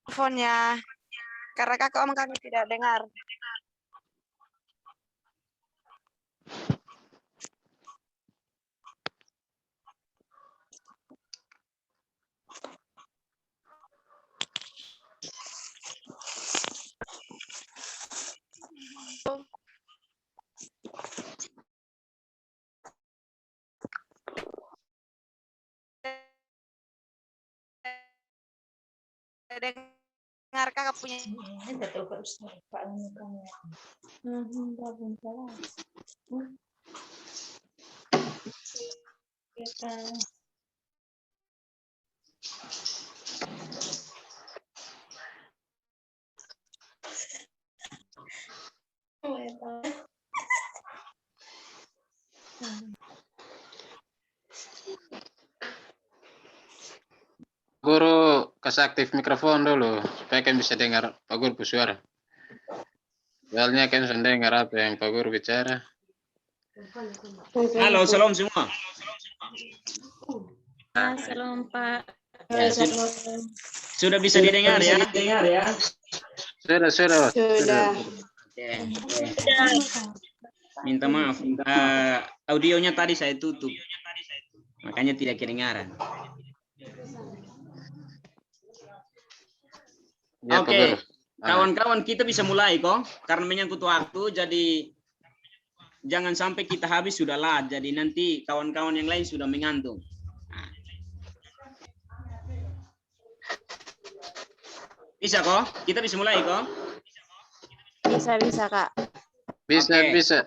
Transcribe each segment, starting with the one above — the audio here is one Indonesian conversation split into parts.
Teleponnya, karena kakak om kami tidak dengar. Dengar kakak punya. Guru kasih aktif mikrofon dulu supaya kalian bisa dengar Pak Guru bersuara. Soalnya kalian sudah dengar apa yang Pak Guru bicara. Halo, salam semua. Salam Pak. Ya, sudah bisa didengar ya? Sudah. Oke. Minta maaf, audionya tadi saya tutup, makanya tidak kedengaran. Ya, Pak Guru. Oke, kawan-kawan kita bisa mulai kok, karena menyangkut waktu, jadi jangan sampai kita habis sudah lah, jadi nanti kawan-kawan yang lain sudah mengantuk. Nah. Bisa kok? Kita bisa mulai kok? Bisa kak. Bisa.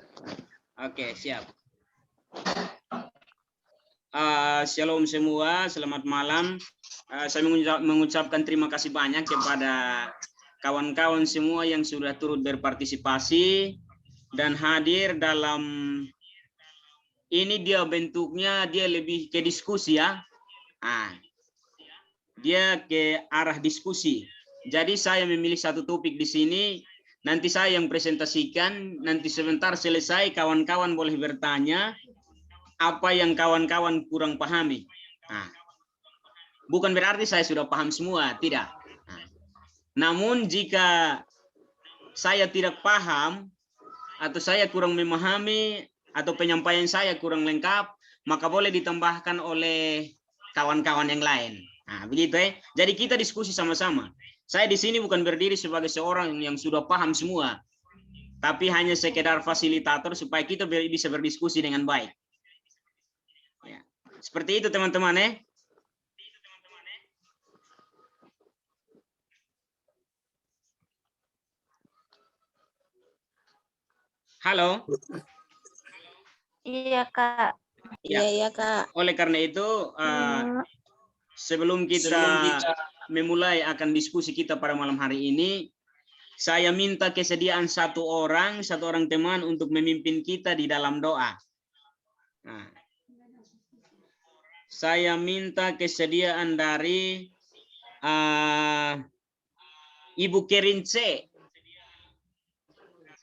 Oke, siap. Shalom semua, selamat malam. Saya mengucapkan terima kasih banyak kepada kawan-kawan semua yang sudah turut berpartisipasi dan hadir dalam ini. Dia bentuknya dia lebih ke diskusi ya. Dia ke arah diskusi. Jadi saya memilih satu topik di sini, nanti saya yang presentasikan, nanti sebentar selesai kawan-kawan boleh bertanya apa yang kawan-kawan kurang pahami. Bukan berarti saya sudah paham semua, tidak. Namun jika saya tidak paham atau saya kurang memahami atau penyampaian saya kurang lengkap, maka boleh ditambahkan oleh kawan-kawan yang lain. Begitu ya. Jadi kita diskusi sama-sama. Saya di sini bukan berdiri sebagai seorang yang sudah paham semua, tapi hanya sekedar fasilitator supaya kita bisa berdiskusi dengan baik. Ya. Seperti itu teman-teman ya. Halo. Iya Kak. Ya. Iya Kak. Oleh karena itu, sebelum kita memulai akan diskusi kita pada malam hari ini, saya minta kesediaan satu orang teman untuk memimpin kita di dalam doa. Saya minta kesediaan dari Ibu Kerince.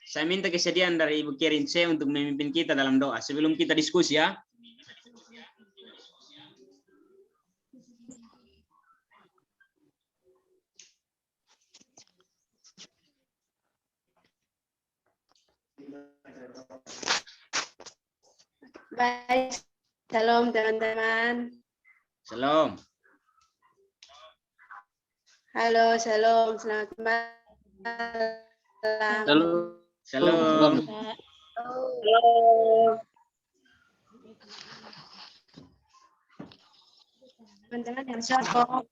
Saya minta kesediaan dari Ibu Kerince untuk memimpin kita dalam doa sebelum kita diskusi ya. Baik, shalom teman-teman. Shalom. Halo, shalom, selamat malam. Shalom. Teman-teman yang shalom.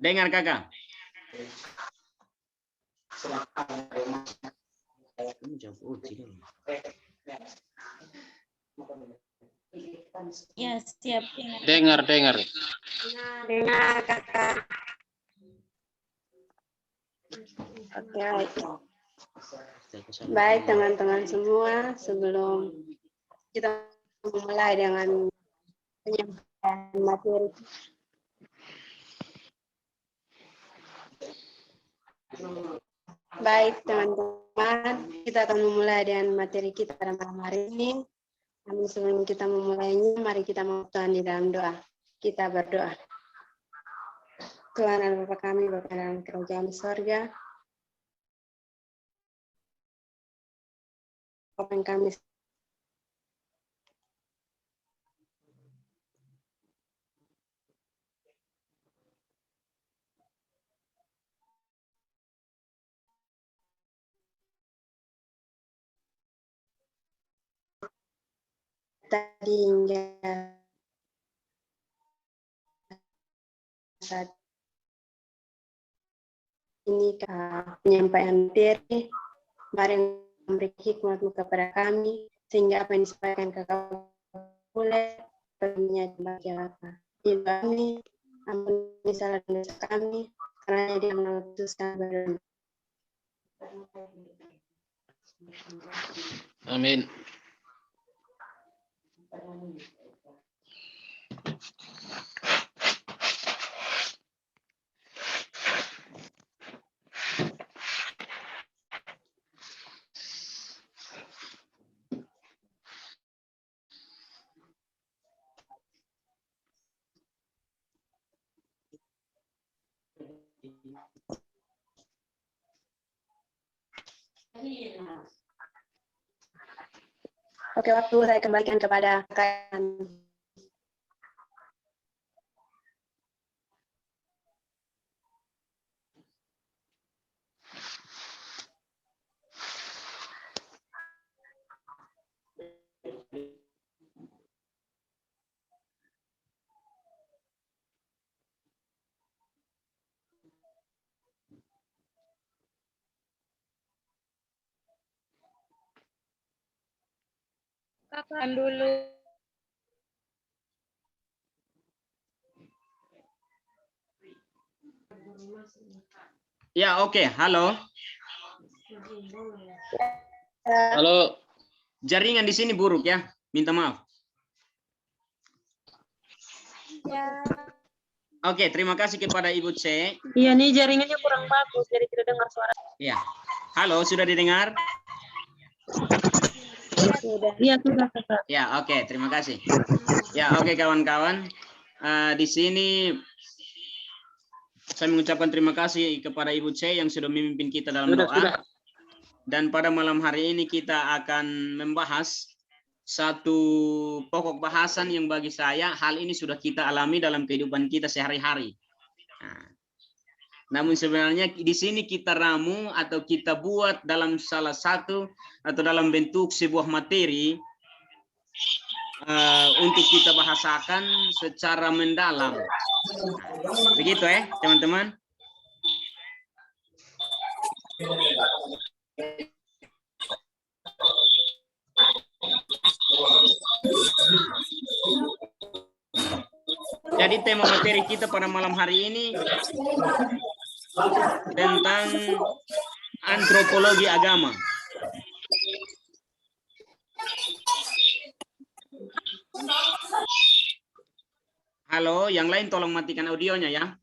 Dengar kakak. Ya siap. Dengar. Dengar kakak. Oke. Baik teman-teman semua, sebelum kita mulai dengan penyampaian materi. Baik teman-teman, kita akan memulai dengan materi kita pada malam hari ini. Namun sebelum kita memulainya, mari kita mau Tuhan di dalam doa. Kita berdoa. Tuhan dan Bapa kami, Bapa dalam kerajaan di sorga. Apa yang kami tadi hingga saat ini penyampaian materi, mari memberi hikmat kepada kami, sehingga apa yang disampaikan ke kami boleh menjadi bagi apa. Ibu kami, ampuni salah dan dosa kami, karena dia memutuskan berdoa. Amin. Oke, waktu saya kembalikan kepada rekan. Kapan dulu? Ya, oke. Halo. Halo. Jaringan di sini buruk ya. Minta maaf. Ya. Oke, terima kasih kepada Ibu C. Iya nih jaringannya kurang bagus, jadi tidak dengar suara. Ya. Halo, sudah didengar? Iya sudah Kakak. Ya, oke. Terima kasih. Ya, oke kawan-kawan. Di sini saya mengucapkan terima kasih kepada Ibu C yang sudah memimpin kita dalam doa. Dan pada malam hari ini kita akan membahas satu pokok bahasan yang bagi saya hal ini sudah kita alami dalam kehidupan kita sehari-hari. Namun sebenarnya di sini kita ramu atau kita buat dalam salah satu atau dalam bentuk sebuah materi untuk kita bahasakan secara mendalam. Begitu teman-teman. Jadi tema materi kita pada malam hari ini tentang antropologi agama. Halo, yang lain tolong matikan audionya ya.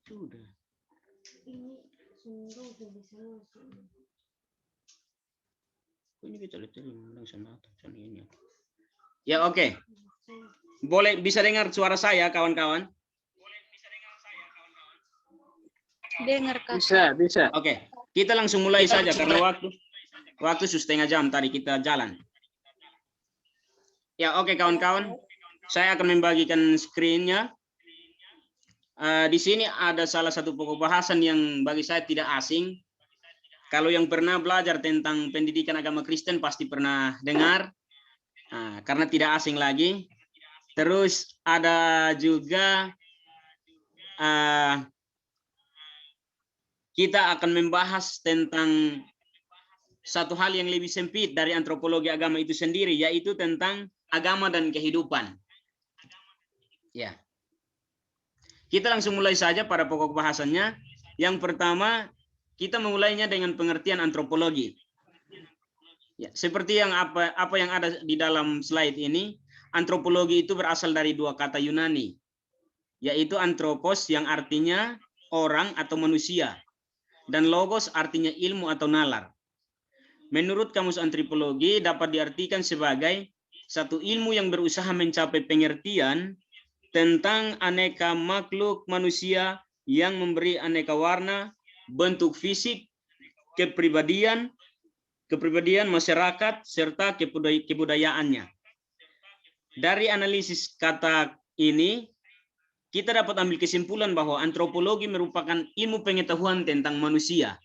Sudah. Ini kita lihat ini. Ya, oke. Boleh bisa dengar suara saya, kawan-kawan? Dengar Kak. Bisa. Oke, kita langsung mulai saja karena waktu setengah jam tadi kita jalan. Ya, oke kawan-kawan. Saya akan membagikan screen-nya. Di sini ada salah satu pokok bahasan yang bagi saya tidak asing. Kalau yang pernah belajar tentang pendidikan agama Kristen pasti pernah dengar. Karena tidak asing lagi. Terus ada juga kita akan membahas tentang satu hal yang lebih sempit dari antropologi agama itu sendiri, yaitu tentang agama dan kehidupan. Ya. Kita langsung mulai saja pada pokok bahasannya. Yang pertama, kita memulainya dengan pengertian antropologi. Ya, seperti yang apa yang ada di dalam slide ini, antropologi itu berasal dari dua kata Yunani, yaitu anthropos yang artinya orang atau manusia, dan logos artinya ilmu atau nalar. Menurut Kamus Antropologi dapat diartikan sebagai satu ilmu yang berusaha mencapai pengertian tentang aneka makhluk manusia yang memberi aneka warna, bentuk fisik, kepribadian, masyarakat, serta kebudayaannya. Dari analisis kata ini, kita dapat ambil kesimpulan bahwa antropologi merupakan ilmu pengetahuan tentang manusia.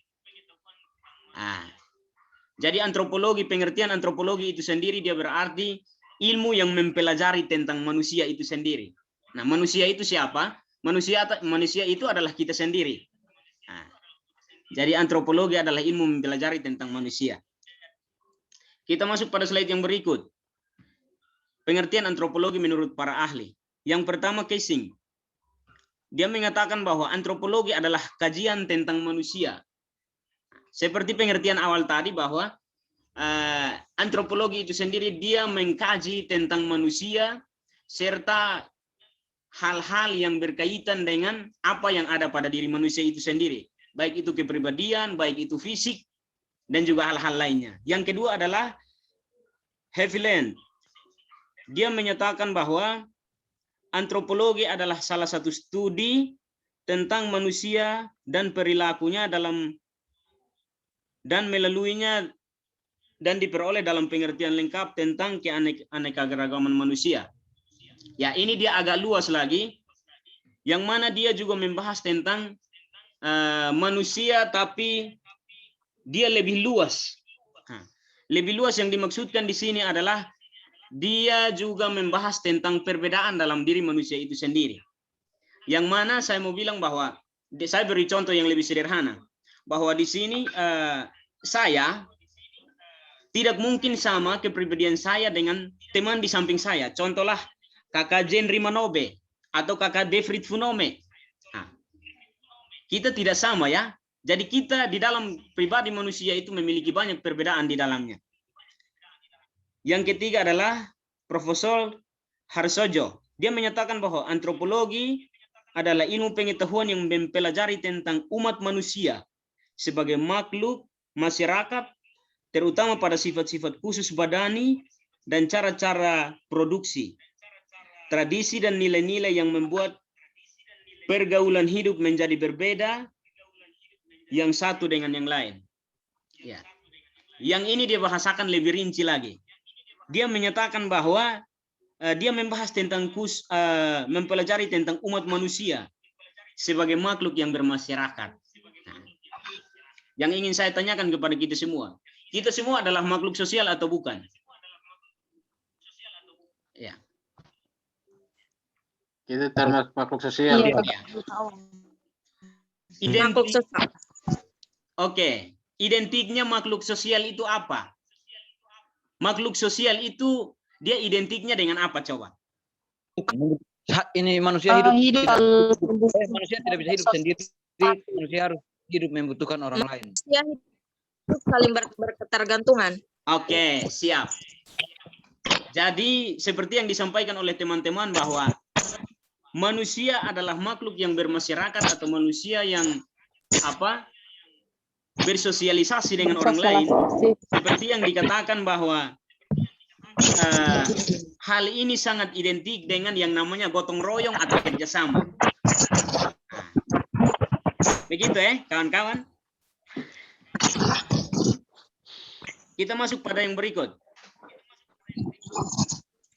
Jadi pengertian antropologi itu sendiri dia berarti ilmu yang mempelajari tentang manusia itu sendiri. Nah, manusia itu siapa? Manusia itu adalah kita sendiri. Jadi antropologi adalah ilmu mempelajari tentang manusia. Kita masuk pada slide yang berikut. Pengertian antropologi menurut para ahli. Yang pertama, Casing. Dia mengatakan bahwa antropologi adalah kajian tentang manusia. Seperti pengertian awal tadi bahwa antropologi itu sendiri dia mengkaji tentang manusia serta hal-hal yang berkaitan dengan apa yang ada pada diri manusia itu sendiri. Baik itu kepribadian, baik itu fisik, dan juga hal-hal lainnya. Yang kedua adalah Haviland. Dia menyatakan bahwa antropologi adalah salah satu studi tentang manusia dan perilakunya dan melaluinya dan diperoleh dalam pengertian lengkap tentang keanekaragaman manusia. Ya, ini dia agak luas lagi, yang mana dia juga membahas tentang manusia, tapi dia lebih luas. Lebih luas yang dimaksudkan di sini adalah dia juga membahas tentang perbedaan dalam diri manusia itu sendiri. Yang mana saya mau bilang bahwa, saya beri contoh yang lebih sederhana. Bahwa di sini saya tidak mungkin sama kepribadian saya dengan teman di samping saya. Contohlah kakak Jenry Manobe atau kakak Devrit Funome. Kita tidak sama ya. Jadi kita di dalam pribadi manusia itu memiliki banyak perbedaan di dalamnya. Yang ketiga adalah Profesor Harsojo. Dia menyatakan bahwa antropologi adalah ilmu pengetahuan yang mempelajari tentang umat manusia sebagai makhluk masyarakat, terutama pada sifat-sifat khusus badani dan cara-cara produksi, tradisi dan nilai-nilai yang membuat pergaulan hidup menjadi berbeda yang satu dengan yang lain. Ya. Yang ini dia bahasakan lebih rinci lagi. Dia menyatakan bahwa dia membahas tentang mempelajari tentang umat manusia sebagai makhluk yang bermasyarakat. Yang ingin saya tanyakan kepada kita semua adalah makhluk sosial atau bukan? Ya. Kita termasuk makhluk sosial. Iya, Pak. makhluk sosial. Oke, identiknya makhluk sosial itu apa? Makhluk sosial itu dia identiknya dengan apa coba? Ini manusia hidup Manusia tidak bisa hidup sendiri. Manusia harus hidup membutuhkan orang lain. Manusia hidup saling berketergantungan. Oke, siap. Jadi seperti yang disampaikan oleh teman-teman bahwa manusia adalah makhluk yang bermasyarakat atau manusia yang bersosialisasi dengan orang lain. Seperti yang dikatakan bahwa hal ini sangat identik dengan yang namanya gotong royong atau kerjasama. Begitu kawan-kawan. Kita masuk pada yang berikut.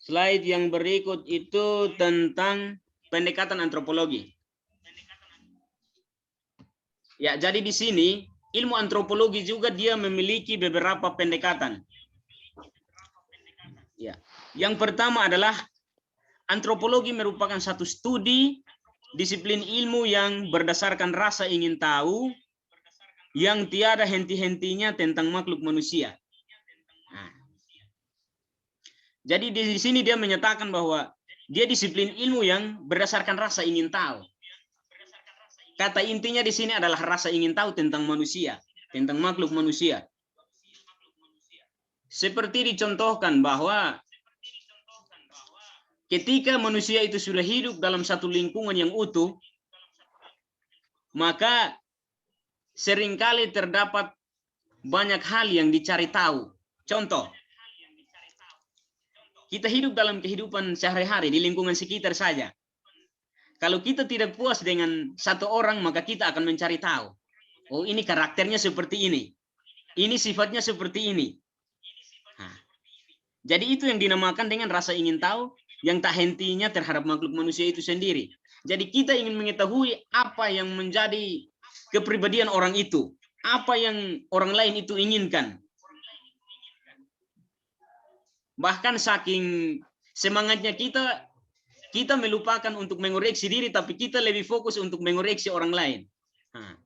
Slide yang berikut itu tentang pendekatan antropologi. Ya, jadi di sini ilmu antropologi juga dia memiliki beberapa pendekatan. Ya. Yang pertama adalah antropologi merupakan satu studi disiplin ilmu yang berdasarkan rasa ingin tahu yang tiada henti-hentinya tentang makhluk manusia. Jadi di sini dia menyatakan bahwa dia disiplin ilmu yang berdasarkan rasa ingin tahu. Kata intinya di sini adalah rasa ingin tahu tentang manusia, tentang makhluk manusia. Seperti dicontohkan bahwa ketika manusia itu sudah hidup dalam satu lingkungan yang utuh, maka seringkali terdapat banyak hal yang dicari tahu. Contoh, Kita hidup dalam kehidupan sehari-hari di lingkungan sekitar saja. Kalau kita tidak puas dengan satu orang, maka kita akan mencari tahu. Oh, ini karakternya seperti ini. Ini sifatnya seperti ini. Nah, jadi itu yang dinamakan dengan rasa ingin tahu yang tak hentinya terhadap makhluk manusia itu sendiri. Jadi kita ingin mengetahui apa yang menjadi kepribadian orang itu. Apa yang orang lain itu inginkan. Bahkan saking semangatnya kita melupakan untuk mengoreksi diri, tapi kita lebih fokus untuk mengoreksi orang lain. Nah.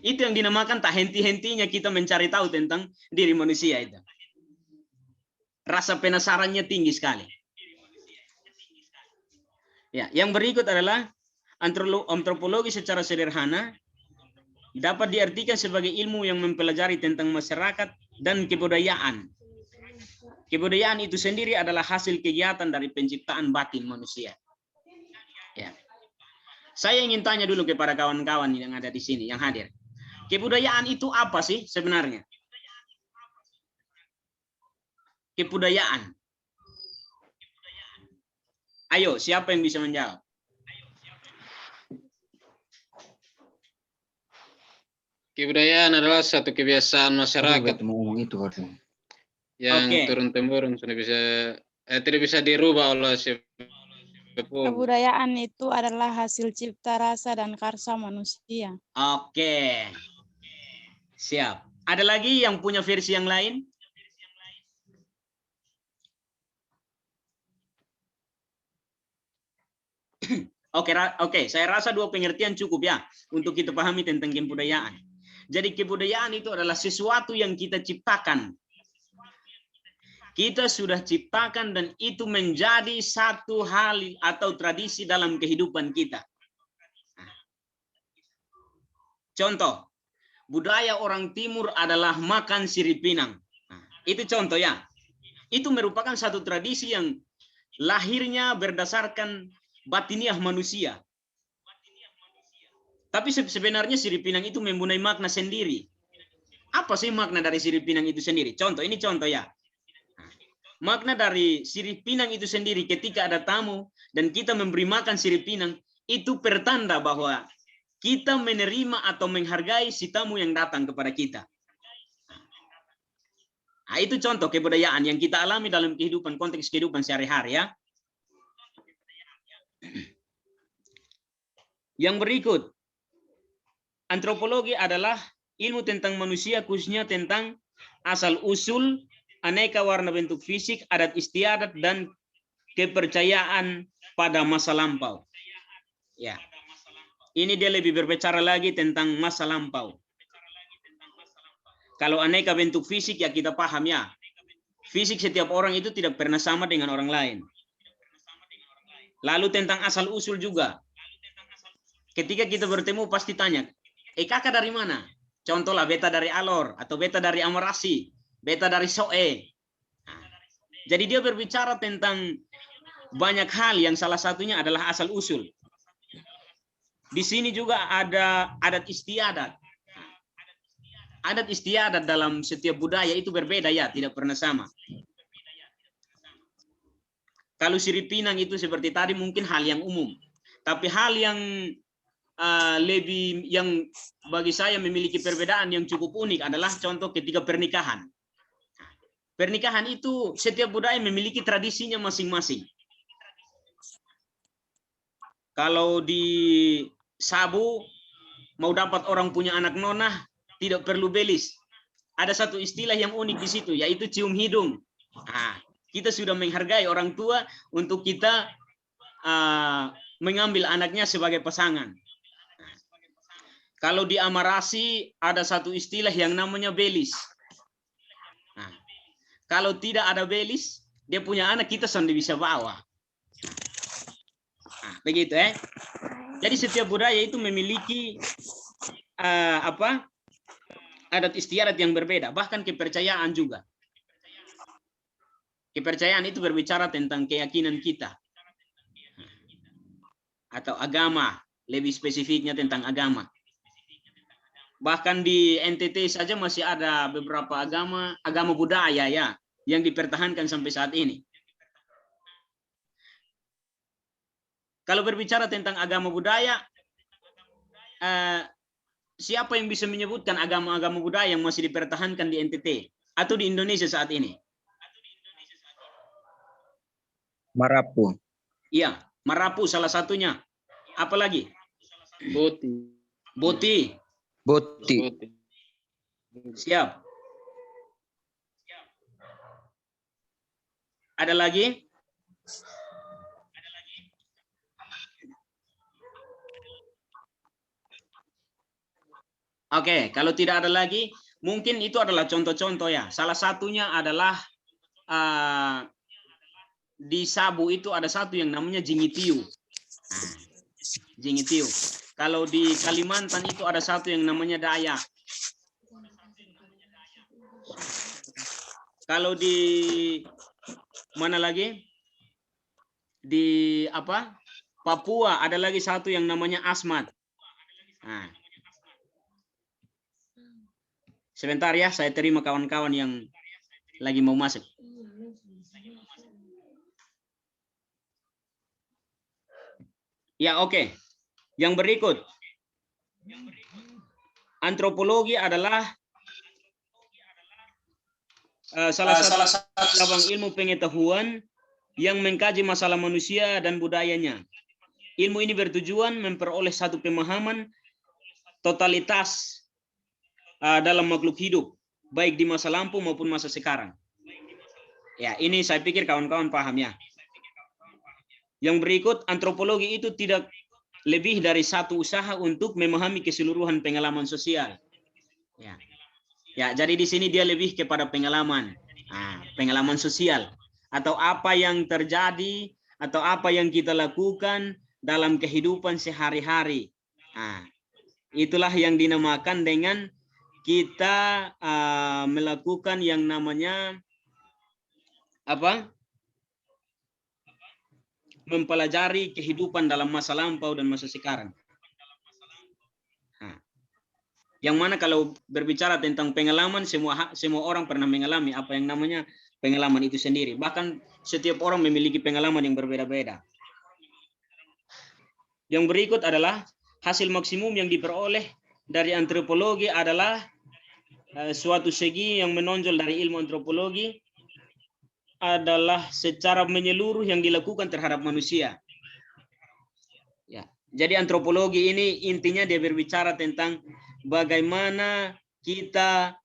Itu yang dinamakan tak henti-hentinya kita mencari tahu tentang diri manusia itu. Rasa penasarannya tinggi sekali. Ya, yang berikut adalah antropologi secara sederhana dapat diartikan sebagai ilmu yang mempelajari tentang masyarakat dan kebudayaan. Kebudayaan itu sendiri adalah hasil kegiatan dari penciptaan batin manusia. Ya. Saya ingin tanya dulu kepada kawan-kawan yang ada di sini, yang hadir. Kebudayaan itu apa sih sebenarnya? Kebudayaan. Ayo, siapa yang bisa menjawab? Kebudayaan adalah satu kebiasaan masyarakat Mau ngomong itu berarti. yang Oke. turun-temurun sudah bisa tidak bisa dirubah oleh siapapun. Kebudayaan itu adalah hasil cipta rasa dan karsa manusia. Oke. Siap. Ada lagi yang punya versi yang lain? Oke, saya rasa dua pengertian cukup ya untuk kita pahami tentang kebudayaan. Jadi kebudayaan itu adalah sesuatu yang kita ciptakan. Kita sudah ciptakan dan itu menjadi satu hal atau tradisi dalam kehidupan kita. Contoh, budaya orang timur adalah makan sirip pinang. Itu contoh ya. Itu merupakan satu tradisi yang lahirnya berdasarkan batiniah manusia. Tapi sebenarnya sirip pinang itu mempunyai makna sendiri. Apa sih makna dari sirip pinang itu sendiri? Contoh, ini contoh ya. Makna dari sirip pinang itu sendiri ketika ada tamu dan kita memberi makan sirip pinang, itu pertanda bahwa kita menerima atau menghargai si tamu yang datang kepada kita. Nah, itu contoh kebudayaan yang kita alami dalam kehidupan, konteks kehidupan sehari-hari ya. Yang berikut, antropologi adalah ilmu tentang manusia, khususnya tentang asal-usul, aneka warna bentuk fisik, adat istiadat, dan kepercayaan pada masa lampau. Ya, ini dia lebih berbicara lagi tentang masa lampau. Kalau aneka bentuk fisik ya kita paham ya. Fisik setiap orang itu tidak pernah sama dengan orang lain. Lalu tentang asal-usul juga. Ketika kita bertemu pasti tanya, kakak dari mana? Contohlah beta dari Alor, atau beta dari Amarasi, beta dari Soe. Nah, jadi dia berbicara tentang banyak hal yang salah satunya adalah asal-usul. Di sini juga ada adat istiadat. Adat istiadat dalam setiap budaya itu berbeda ya, tidak pernah sama. Kalau sirip pinang itu seperti tadi mungkin hal yang umum. Tapi hal yang lebih yang bagi saya memiliki perbedaan yang cukup unik adalah contoh ketika pernikahan. Pernikahan itu setiap budaya memiliki tradisinya masing-masing. Kalau di Sabu mau dapat orang punya anak nonah tidak perlu belis. Ada satu istilah yang unik di situ yaitu cium hidung. Nah, kita sudah menghargai orang tua untuk kita mengambil anaknya sebagai pasangan. Kalau di Amarasi ada satu istilah yang namanya belis. Nah, kalau tidak ada belis, dia punya anak kita sendiri bisa bawa. Nah, begitu ya. Jadi setiap budaya itu memiliki adat istiadat yang berbeda, bahkan kepercayaan juga. Kepercayaan itu berbicara tentang keyakinan kita. Atau agama, lebih spesifiknya tentang agama. Bahkan di NTT saja masih ada beberapa agama budaya ya. yang dipertahankan sampai saat ini. Kalau berbicara tentang agama budaya, siapa yang bisa menyebutkan agama-agama budaya yang masih dipertahankan di NTT atau di Indonesia saat ini? Marapu. Iya, Marapu salah satunya. Apa lagi? Boti. Boti. Boti. Boti. Siap. Ada lagi? Oke, kalau tidak ada lagi, mungkin itu adalah contoh-contoh ya. Salah satunya adalah di Sabu itu ada satu yang namanya Jingitiu. Nah, Jingitiu. Kalau di Kalimantan itu ada satu yang namanya Dayak. Kalau di mana lagi? Di apa? Papua ada lagi satu yang namanya Asmat. Nah. Sebentar ya, saya terima kawan-kawan yang lagi mau masuk. Ya, oke. Yang berikut. Antropologi adalah salah satu cabang ilmu pengetahuan yang mengkaji masalah manusia dan budayanya. Ilmu ini bertujuan memperoleh satu pemahaman totalitas dalam makhluk hidup, baik di masa lampau maupun masa sekarang. Ya, ini saya pikir kawan-kawan paham ya. Yang berikut, antropologi itu tidak lebih dari satu usaha untuk memahami keseluruhan pengalaman sosial. Ya, ya, jadi di sini dia lebih kepada pengalaman, pengalaman sosial, atau apa yang terjadi, atau apa yang kita lakukan dalam kehidupan sehari-hari. Itulah yang dinamakan dengan kita melakukan yang namanya apa? Mempelajari kehidupan dalam masa lampau dan masa sekarang. Yang mana kalau berbicara tentang pengalaman, semua orang pernah mengalami apa yang namanya pengalaman itu sendiri. Bahkan setiap orang memiliki pengalaman yang berbeda-beda. Yang berikut adalah hasil maksimum yang diperoleh dari antropologi adalah suatu segi yang menonjol dari ilmu antropologi adalah secara menyeluruh yang dilakukan terhadap manusia. Ya, jadi antropologi ini intinya dia berbicara tentang bagaimana kita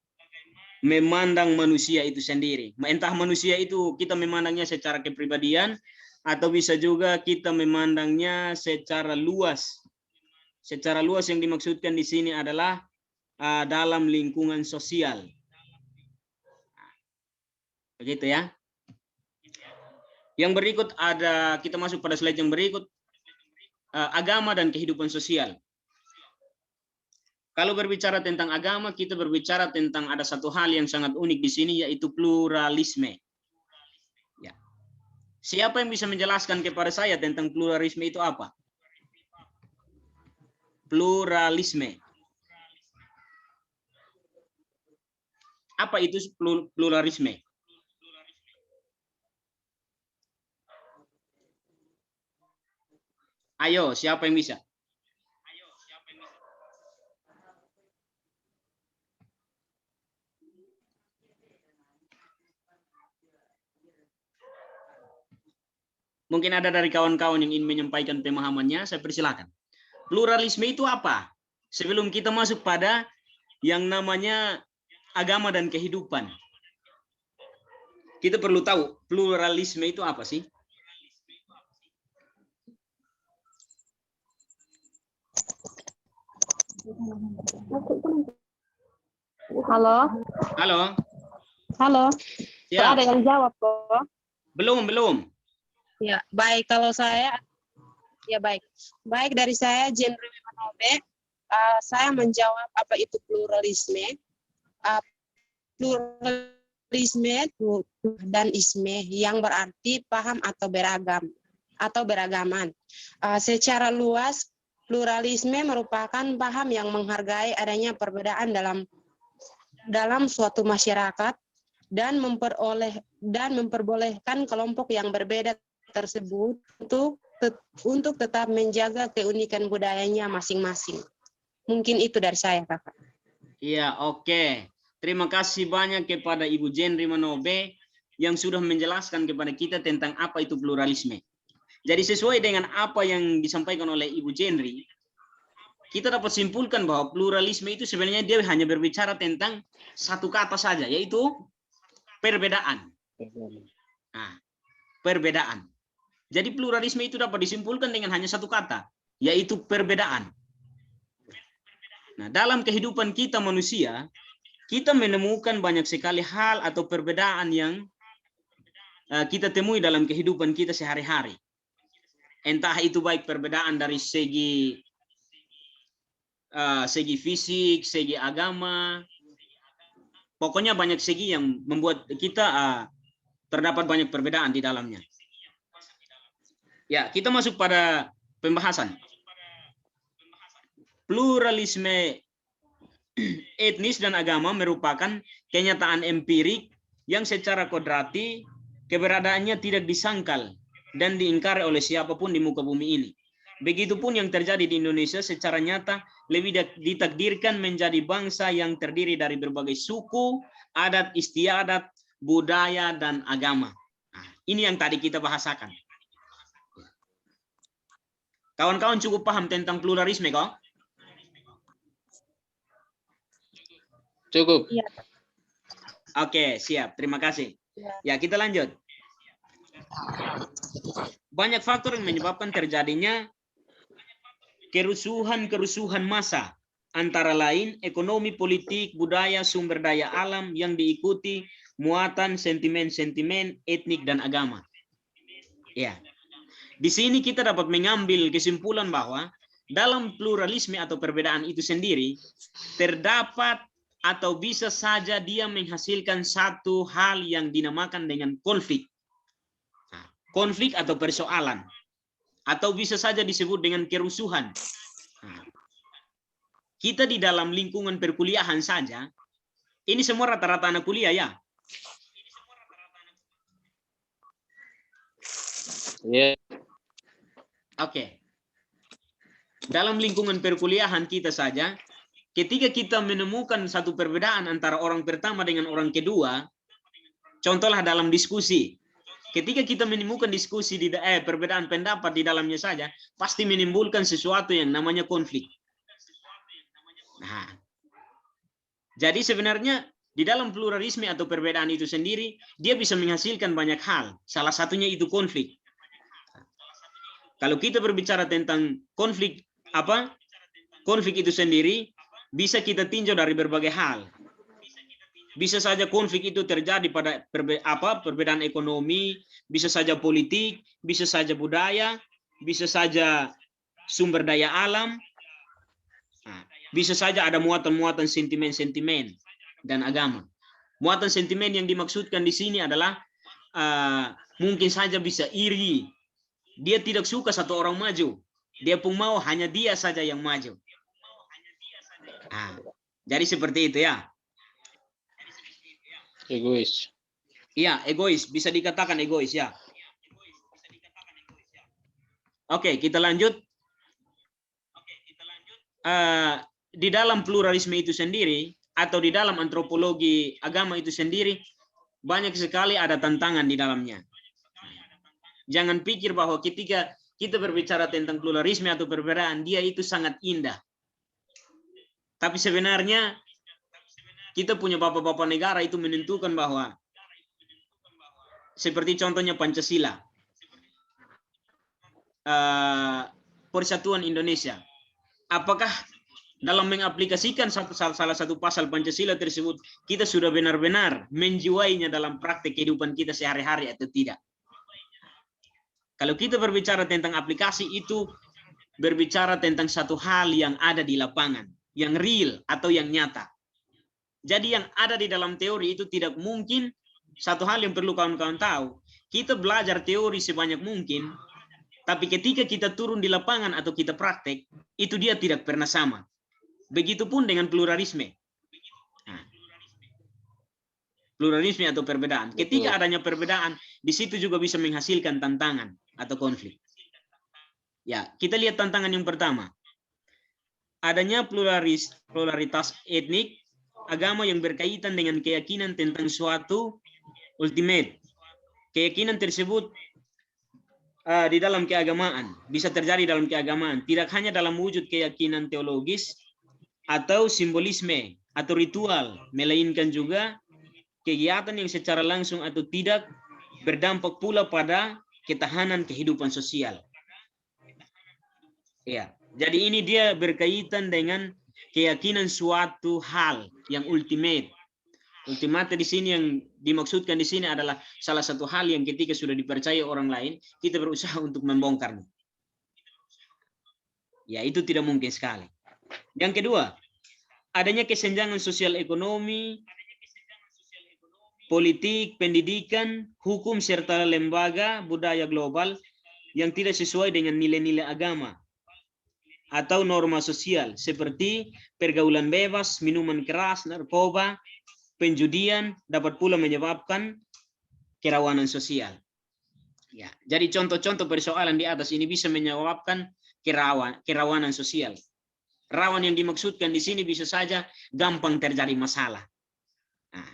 memandang manusia itu sendiri. Entah manusia itu kita memandangnya secara kepribadian atau bisa juga kita memandangnya secara luas. Secara luas yang dimaksudkan di sini adalah dalam lingkungan sosial. Begitu ya. Yang berikut ada, kita masuk pada slide yang berikut, agama dan kehidupan sosial. Kalau berbicara tentang agama, kita berbicara tentang ada satu hal yang sangat unik di sini, yaitu pluralisme. Ya. Siapa yang bisa menjelaskan kepada saya tentang pluralisme itu apa? Pluralisme. Apa itu pluralisme? Ayo, siapa yang bisa? Mungkin ada dari kawan-kawan yang ingin menyampaikan pemahamannya, saya persilakan. Pluralisme itu apa? Sebelum kita masuk pada yang namanya agama dan kehidupan. Kita perlu tahu pluralisme itu apa sih? Halo. Halo. Halo. Ya. Ada yang jawab kok? Belum. Ya, baik. Kalau saya, ya baik. Baik dari saya, Jenderal Manobe, saya menjawab apa itu pluralisme. Pluralisme dan isme yang berarti paham atau beragam atau beragaman. Secara luas, pluralisme merupakan paham yang menghargai adanya perbedaan dalam suatu masyarakat dan memperbolehkan kelompok yang berbeda tersebut untuk tetap menjaga keunikan budayanya masing-masing. Mungkin itu dari saya, Kakak. Iya, oke. Terima kasih banyak kepada Ibu Jenry Manobe yang sudah menjelaskan kepada kita tentang apa itu pluralisme. Jadi sesuai dengan apa yang disampaikan oleh Ibu Jenry, kita dapat simpulkan bahwa pluralisme itu sebenarnya dia hanya berbicara tentang satu kata saja, yaitu perbedaan. Nah, perbedaan. Jadi pluralisme itu dapat disimpulkan dengan hanya satu kata, yaitu perbedaan. Nah, dalam kehidupan kita manusia, kita menemukan banyak sekali hal atau perbedaan yang kita temui dalam kehidupan kita sehari-hari. Entah itu baik perbedaan dari segi fisik, segi agama, pokoknya banyak segi yang membuat kita terdapat banyak perbedaan di dalamnya. Ya, kita masuk pada pembahasan. Pluralisme etnis dan agama merupakan kenyataan empirik yang secara kodrati keberadaannya tidak disangkal dan diingkari oleh siapapun di muka bumi ini. Begitupun yang terjadi di Indonesia secara nyata lebih ditakdirkan menjadi bangsa yang terdiri dari berbagai suku, adat istiadat, budaya, dan agama. Nah, ini yang tadi kita bahasakan. Kawan-kawan cukup paham tentang pluralisme kok? Cukup. Iya. Oke, siap. Terima kasih. Ya, kita lanjut. Banyak faktor yang menyebabkan terjadinya kerusuhan massa, antara lain ekonomi, politik, budaya, sumber daya alam yang diikuti muatan sentimen-sentimen etnik dan agama. Ya. Di sini kita dapat mengambil kesimpulan bahwa dalam pluralisme atau perbedaan itu sendiri terdapat atau bisa saja dia menghasilkan satu hal yang dinamakan dengan konflik. Nah, konflik atau persoalan. Atau bisa saja disebut dengan kerusuhan. Nah, kita di dalam lingkungan perkuliahan saja, ini semua rata-rata anak kuliah ya? Iya. Oke. Dalam lingkungan perkuliahan kita saja, ketika kita menemukan satu perbedaan antara orang pertama dengan orang kedua, contohlah dalam diskusi. Ketika kita menemukan diskusi di perbedaan pendapat di dalamnya saja, pasti menimbulkan sesuatu yang namanya konflik. Nah, jadi sebenarnya di dalam pluralisme atau perbedaan itu sendiri, dia bisa menghasilkan banyak hal. Salah satunya itu konflik. Kalau kita berbicara tentang konflik konflik itu sendiri bisa kita tinjau dari berbagai hal. Bisa saja konflik itu terjadi pada perbedaan ekonomi, bisa saja politik, bisa saja budaya, bisa saja sumber daya alam, bisa saja ada muatan-muatan sentimen-sentimen dan agama. Muatan sentimen yang dimaksudkan di sini adalah mungkin saja bisa iri. Dia tidak suka satu orang maju. Dia pun mau hanya dia saja yang maju. Jadi seperti itu ya. Egois. Iya, egois. Bisa dikatakan egois ya. Oke, kita lanjut. Di dalam pluralisme itu sendiri, atau di dalam antropologi agama itu sendiri, banyak sekali ada tantangan di dalamnya. Jangan pikir bahwa ketika kita berbicara tentang pluralisme atau perbedaan, dia itu sangat indah. Tapi sebenarnya kita punya bapak-bapak negara itu menentukan bahwa seperti contohnya Pancasila, Persatuan Indonesia. Apakah dalam mengaplikasikan salah satu pasal Pancasila tersebut kita sudah benar-benar menjiwainya dalam praktek kehidupan kita sehari-hari atau tidak? Kalau kita berbicara tentang aplikasi itu berbicara tentang satu hal yang ada di lapangan, yang real atau yang nyata. Jadi yang ada di dalam teori itu tidak mungkin. Satu hal yang perlu kawan-kawan tahu, kita belajar teori sebanyak mungkin, tapi ketika kita turun di lapangan atau kita praktek, itu dia tidak pernah sama. Begitupun dengan pluralisme. Nah, Pluralisme atau perbedaan. Ketika Betul. adanya perbedaan, di situ juga bisa menghasilkan tantangan atau konflik. Ya, kita lihat tantangan yang pertama. Adanya pluralitas etnik, agama yang berkaitan dengan keyakinan tentang suatu ultimate. Keyakinan tersebut di dalam keagamaan, bisa terjadi dalam keagamaan, tidak hanya dalam wujud keyakinan teologis atau simbolisme atau ritual, melainkan juga kegiatan yang secara langsung atau tidak berdampak pula pada ketahanan kehidupan sosial. Ya, jadi ini dia berkaitan dengan keyakinan suatu hal yang ultimate. Ultimate di sini yang dimaksudkan di sini adalah salah satu hal yang ketika sudah dipercaya orang lain, kita berusaha untuk membongkarnya. Ya, itu tidak mungkin sekali. Yang kedua, adanya kesenjangan sosial ekonomi, politik, pendidikan, hukum, serta lembaga budaya global yang tidak sesuai dengan nilai-nilai agama atau norma sosial seperti pergaulan bebas, minuman keras, narkoba, penjudian dapat pula menyebabkan kerawanan sosial. Ya, jadi contoh-contoh persoalan di atas ini bisa menyebabkan kerawanan sosial. Rawan yang dimaksudkan di sini bisa saja gampang terjadi masalah. Nah,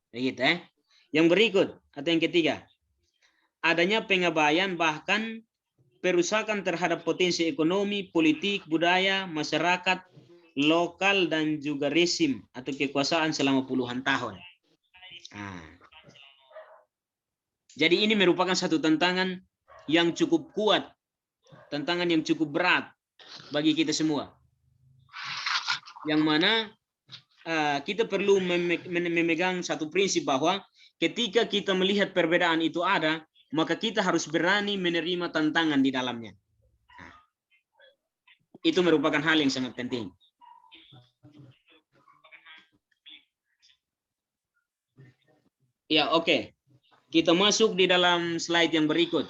begitu ya. Yang berikut atau yang ketiga, adanya pengabaian bahkan perusakan terhadap potensi ekonomi, politik, budaya, masyarakat, lokal, dan juga rezim atau kekuasaan selama puluhan tahun. Nah, jadi ini merupakan satu tantangan yang cukup kuat, tantangan yang cukup berat bagi kita semua. Yang mana kita perlu memegang satu prinsip bahwa ketika kita melihat perbedaan itu ada, maka kita harus berani menerima tantangan di dalamnya. Nah, itu merupakan hal yang sangat penting. Ya, oke. Kita masuk di dalam slide yang berikut.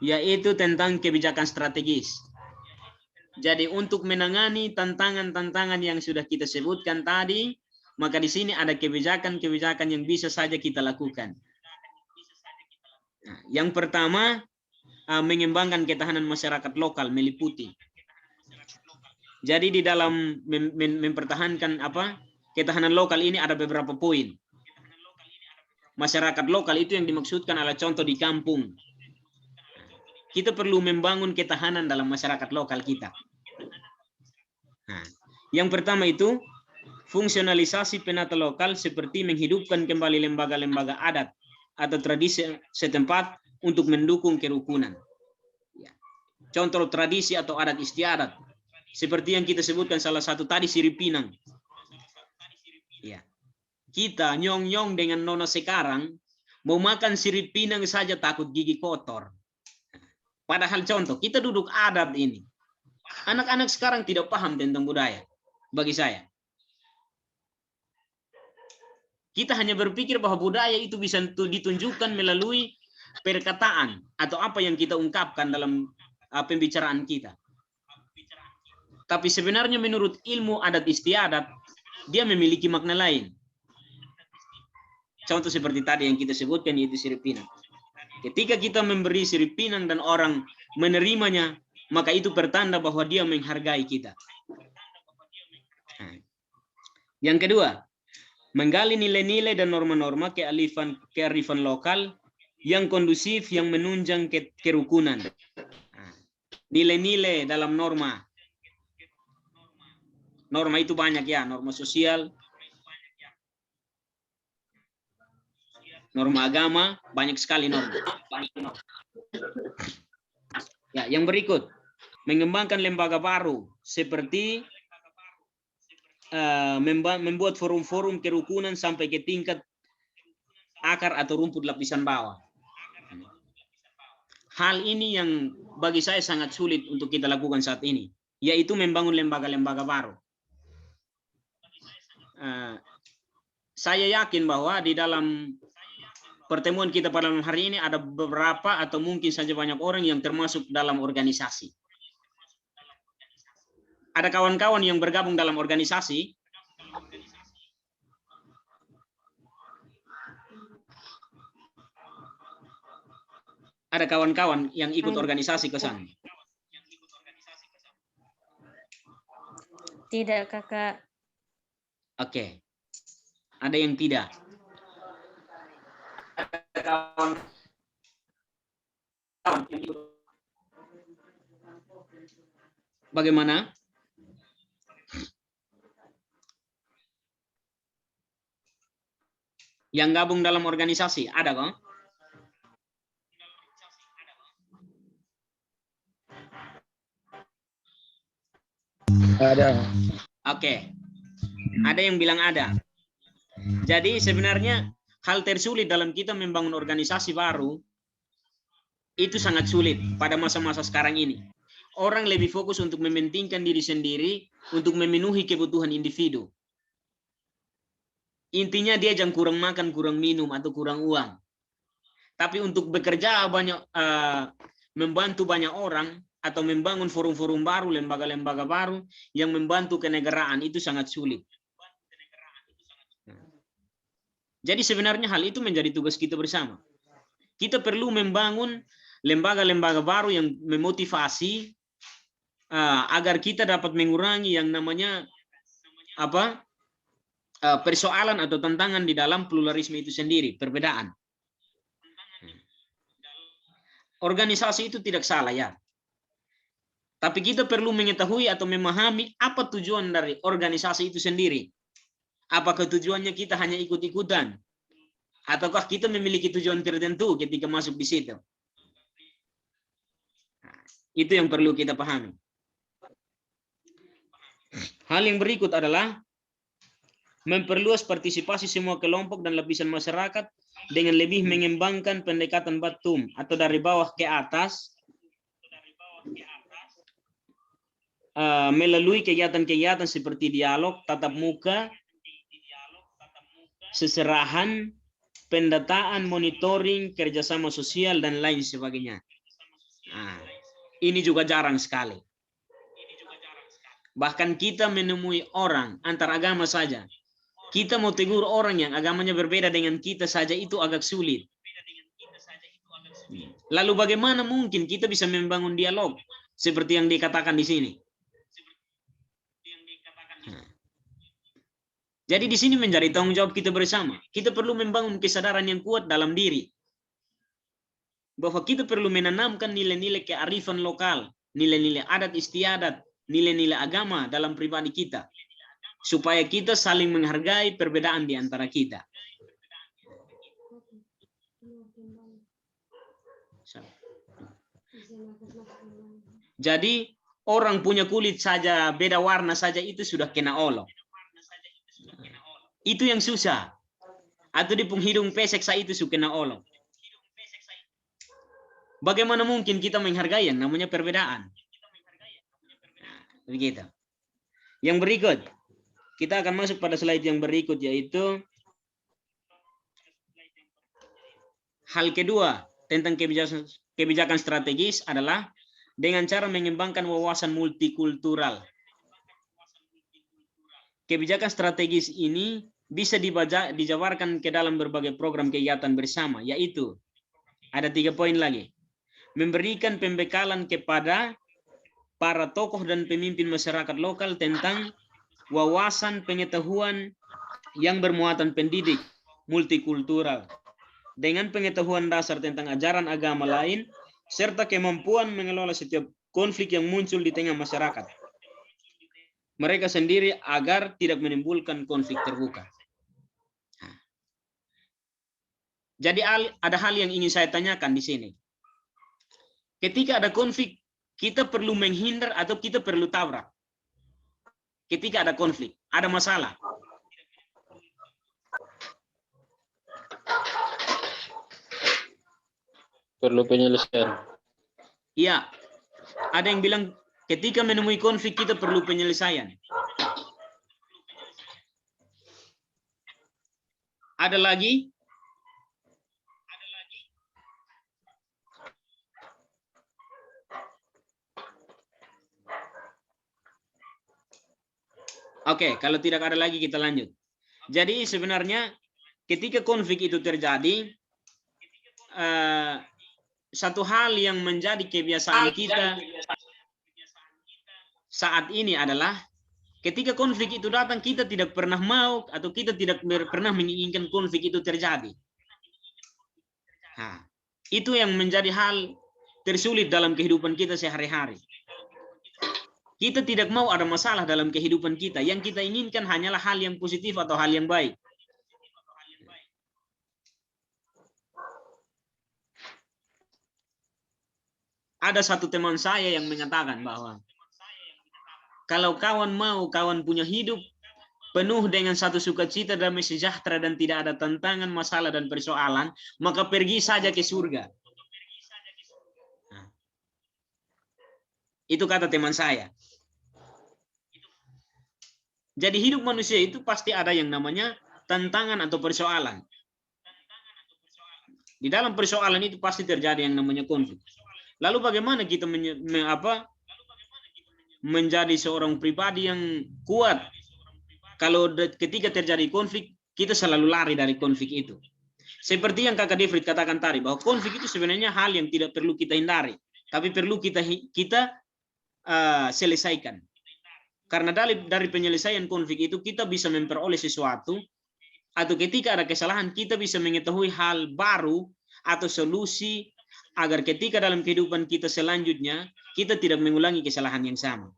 Yaitu tentang kebijakan strategis. Jadi untuk menangani tantangan-tantangan yang sudah kita sebutkan tadi, maka di sini ada kebijakan-kebijakan yang bisa saja kita lakukan. Nah, yang pertama, mengembangkan ketahanan masyarakat lokal meliputi. Jadi di dalam mempertahankan ketahanan lokal ini ada beberapa poin. Masyarakat lokal itu yang dimaksudkan adalah contoh di kampung. Kita perlu membangun ketahanan dalam masyarakat lokal kita. Nah, yang pertama itu fungsionalisasi penata lokal seperti menghidupkan kembali lembaga-lembaga adat atau tradisi setempat untuk mendukung kerukunan. Ya. Contoh tradisi atau adat istiadat seperti yang kita sebutkan salah satu tadi Sirip Pinang. Ya. Kita nyong-nyong dengan nona sekarang mau makan sirip pinang saja takut gigi kotor. Padahal contoh, kita duduk adat ini. Anak-anak sekarang tidak paham tentang budaya. Bagi saya. Kita hanya berpikir bahwa budaya itu bisa ditunjukkan melalui perkataan atau apa yang kita ungkapkan dalam pembicaraan kita. Tapi sebenarnya menurut ilmu adat istiadat, dia memiliki makna lain. Contoh seperti tadi yang kita sebutkan yaitu sirip pinang. Ketika kita memberi sirip pinang dan orang menerimanya, maka itu pertanda bahwa dia menghargai kita. Yang kedua, menggali nilai-nilai dan norma-norma kearifan lokal yang kondusif yang menunjang kerukunan. Nilai-nilai dalam norma. Norma itu banyak ya, norma sosial, norma agama, banyak sekali norma. Ya, yang berikut, mengembangkan lembaga baru seperti membuat forum-forum kerukunan sampai ke tingkat akar atau rumput lapisan bawah. Hal ini yang bagi saya sangat sulit untuk kita lakukan saat ini, yaitu membangun lembaga-lembaga baru. Saya yakin bahwa di dalam pertemuan kita pada malam hari ini ada beberapa atau mungkin saja banyak orang yang termasuk dalam organisasi. Ada kawan-kawan yang bergabung dalam organisasi. Ada kawan-kawan yang ikut organisasi ke sana? Tidak, Kakak. Oke. Ada yang tidak? Bagaimana? Yang gabung dalam organisasi, ada kok? Ada. Oke. Ada yang bilang ada. Jadi sebenarnya hal tersulit dalam kita membangun organisasi baru itu sangat sulit pada masa-masa sekarang ini. Orang lebih fokus untuk mementingkan diri sendiri untuk memenuhi kebutuhan individu. Intinya dia jangan kurang makan, kurang minum, atau kurang uang. Tapi untuk bekerja banyak, membantu banyak orang, atau membangun forum-forum baru, lembaga-lembaga baru yang membantu kenegaraan itu sangat sulit. Jadi sebenarnya hal itu menjadi tugas kita bersama. Kita perlu membangun lembaga-lembaga baru yang memotivasi agar kita dapat mengurangi yang namanya persoalan atau tantangan di dalam pluralisme itu sendiri, perbedaan. Organisasi itu tidak salah ya. Tapi kita perlu mengetahui atau memahami apa tujuan dari organisasi itu sendiri. Apakah tujuannya kita hanya ikut-ikutan? Ataukah kita memiliki tujuan tertentu ketika masuk di situ? Itu yang perlu kita pahami. Hal yang berikut adalah memperluas partisipasi semua kelompok dan lapisan masyarakat dengan lebih mengembangkan pendekatan bottom atau dari bawah ke atas melalui kegiatan-kegiatan seperti dialog, tatap muka, seserahan, pendataan, monitoring, kerjasama sosial, dan lain sebagainya. Nah, ini juga jarang sekali. Bahkan kita menemui orang antar agama saja. Kita mau tegur orang yang agamanya berbeda dengan kita saja itu agak sulit. Lalu bagaimana mungkin kita bisa membangun dialog seperti yang dikatakan di sini? Jadi di sini menjadi tanggung jawab kita bersama. Kita perlu membangun kesadaran yang kuat dalam diri. Bahwa kita perlu menanamkan nilai-nilai kearifan lokal, nilai-nilai adat istiadat, nilai-nilai agama dalam pribadi kita. Supaya kita saling menghargai perbedaan di antara kita. Jadi orang punya kulit saja, beda warna saja itu sudah kena olok. Itu yang susah. Atau di penghidung pesek saya itu suka kena olok. Bagaimana mungkin kita menghargai yang namanya perbedaan? Nah, begitu. Yang berikut, kita akan masuk pada slide yang berikut, yaitu hal kedua tentang kebijakan strategis adalah dengan cara mengembangkan wawasan multikultural. Kebijakan strategis ini bisa dijabarkan ke dalam berbagai program kegiatan bersama, yaitu ada 3 poin lagi. Memberikan pembekalan kepada para tokoh dan pemimpin masyarakat lokal tentang wawasan pengetahuan yang bermuatan pendidik multikultural dengan pengetahuan dasar tentang ajaran agama lain serta kemampuan mengelola setiap konflik yang muncul di tengah masyarakat mereka sendiri agar tidak menimbulkan konflik terbuka. Jadi ada hal yang ingin saya tanyakan di sini. Ketika ada konflik, kita perlu menghindar atau kita perlu tabrak? Ketika ada konflik, ada masalah. Perlu penyelesaian. Iya. Ada yang bilang ketika menemui konflik kita perlu penyelesaian. Ada lagi? Oke, kalau tidak ada lagi kita lanjut. Jadi sebenarnya ketika konflik itu terjadi, satu hal yang menjadi kebiasaan kita saat ini adalah ketika konflik itu datang, kita tidak pernah mau atau kita tidak pernah menginginkan konflik itu terjadi. Nah, itu yang menjadi hal tersulit dalam kehidupan kita sehari-hari. Kita tidak mau ada masalah dalam kehidupan kita. Yang kita inginkan hanyalah hal yang positif atau hal yang baik. Ada satu teman saya yang mengatakan bahwa kalau kawan mau kawan punya hidup penuh dengan satu sukacita, damai sejahtera, dan tidak ada tantangan, masalah, dan persoalan, maka pergi saja ke surga. Nah, itu kata teman saya. Jadi hidup manusia itu pasti ada yang namanya tantangan atau persoalan. Di dalam persoalan itu pasti terjadi yang namanya konflik. Lalu bagaimana kita menjadi seorang pribadi yang kuat kalau ketika terjadi konflik, kita selalu lari dari konflik itu. Seperti yang Kakak David katakan tadi, bahwa konflik itu sebenarnya hal yang tidak perlu kita hindari, tapi perlu kita selesaikan. Karena dari penyelesaian konflik itu kita bisa memperoleh sesuatu, atau ketika ada kesalahan kita bisa mengetahui hal baru atau solusi agar ketika dalam kehidupan kita selanjutnya kita tidak mengulangi kesalahan yang sama.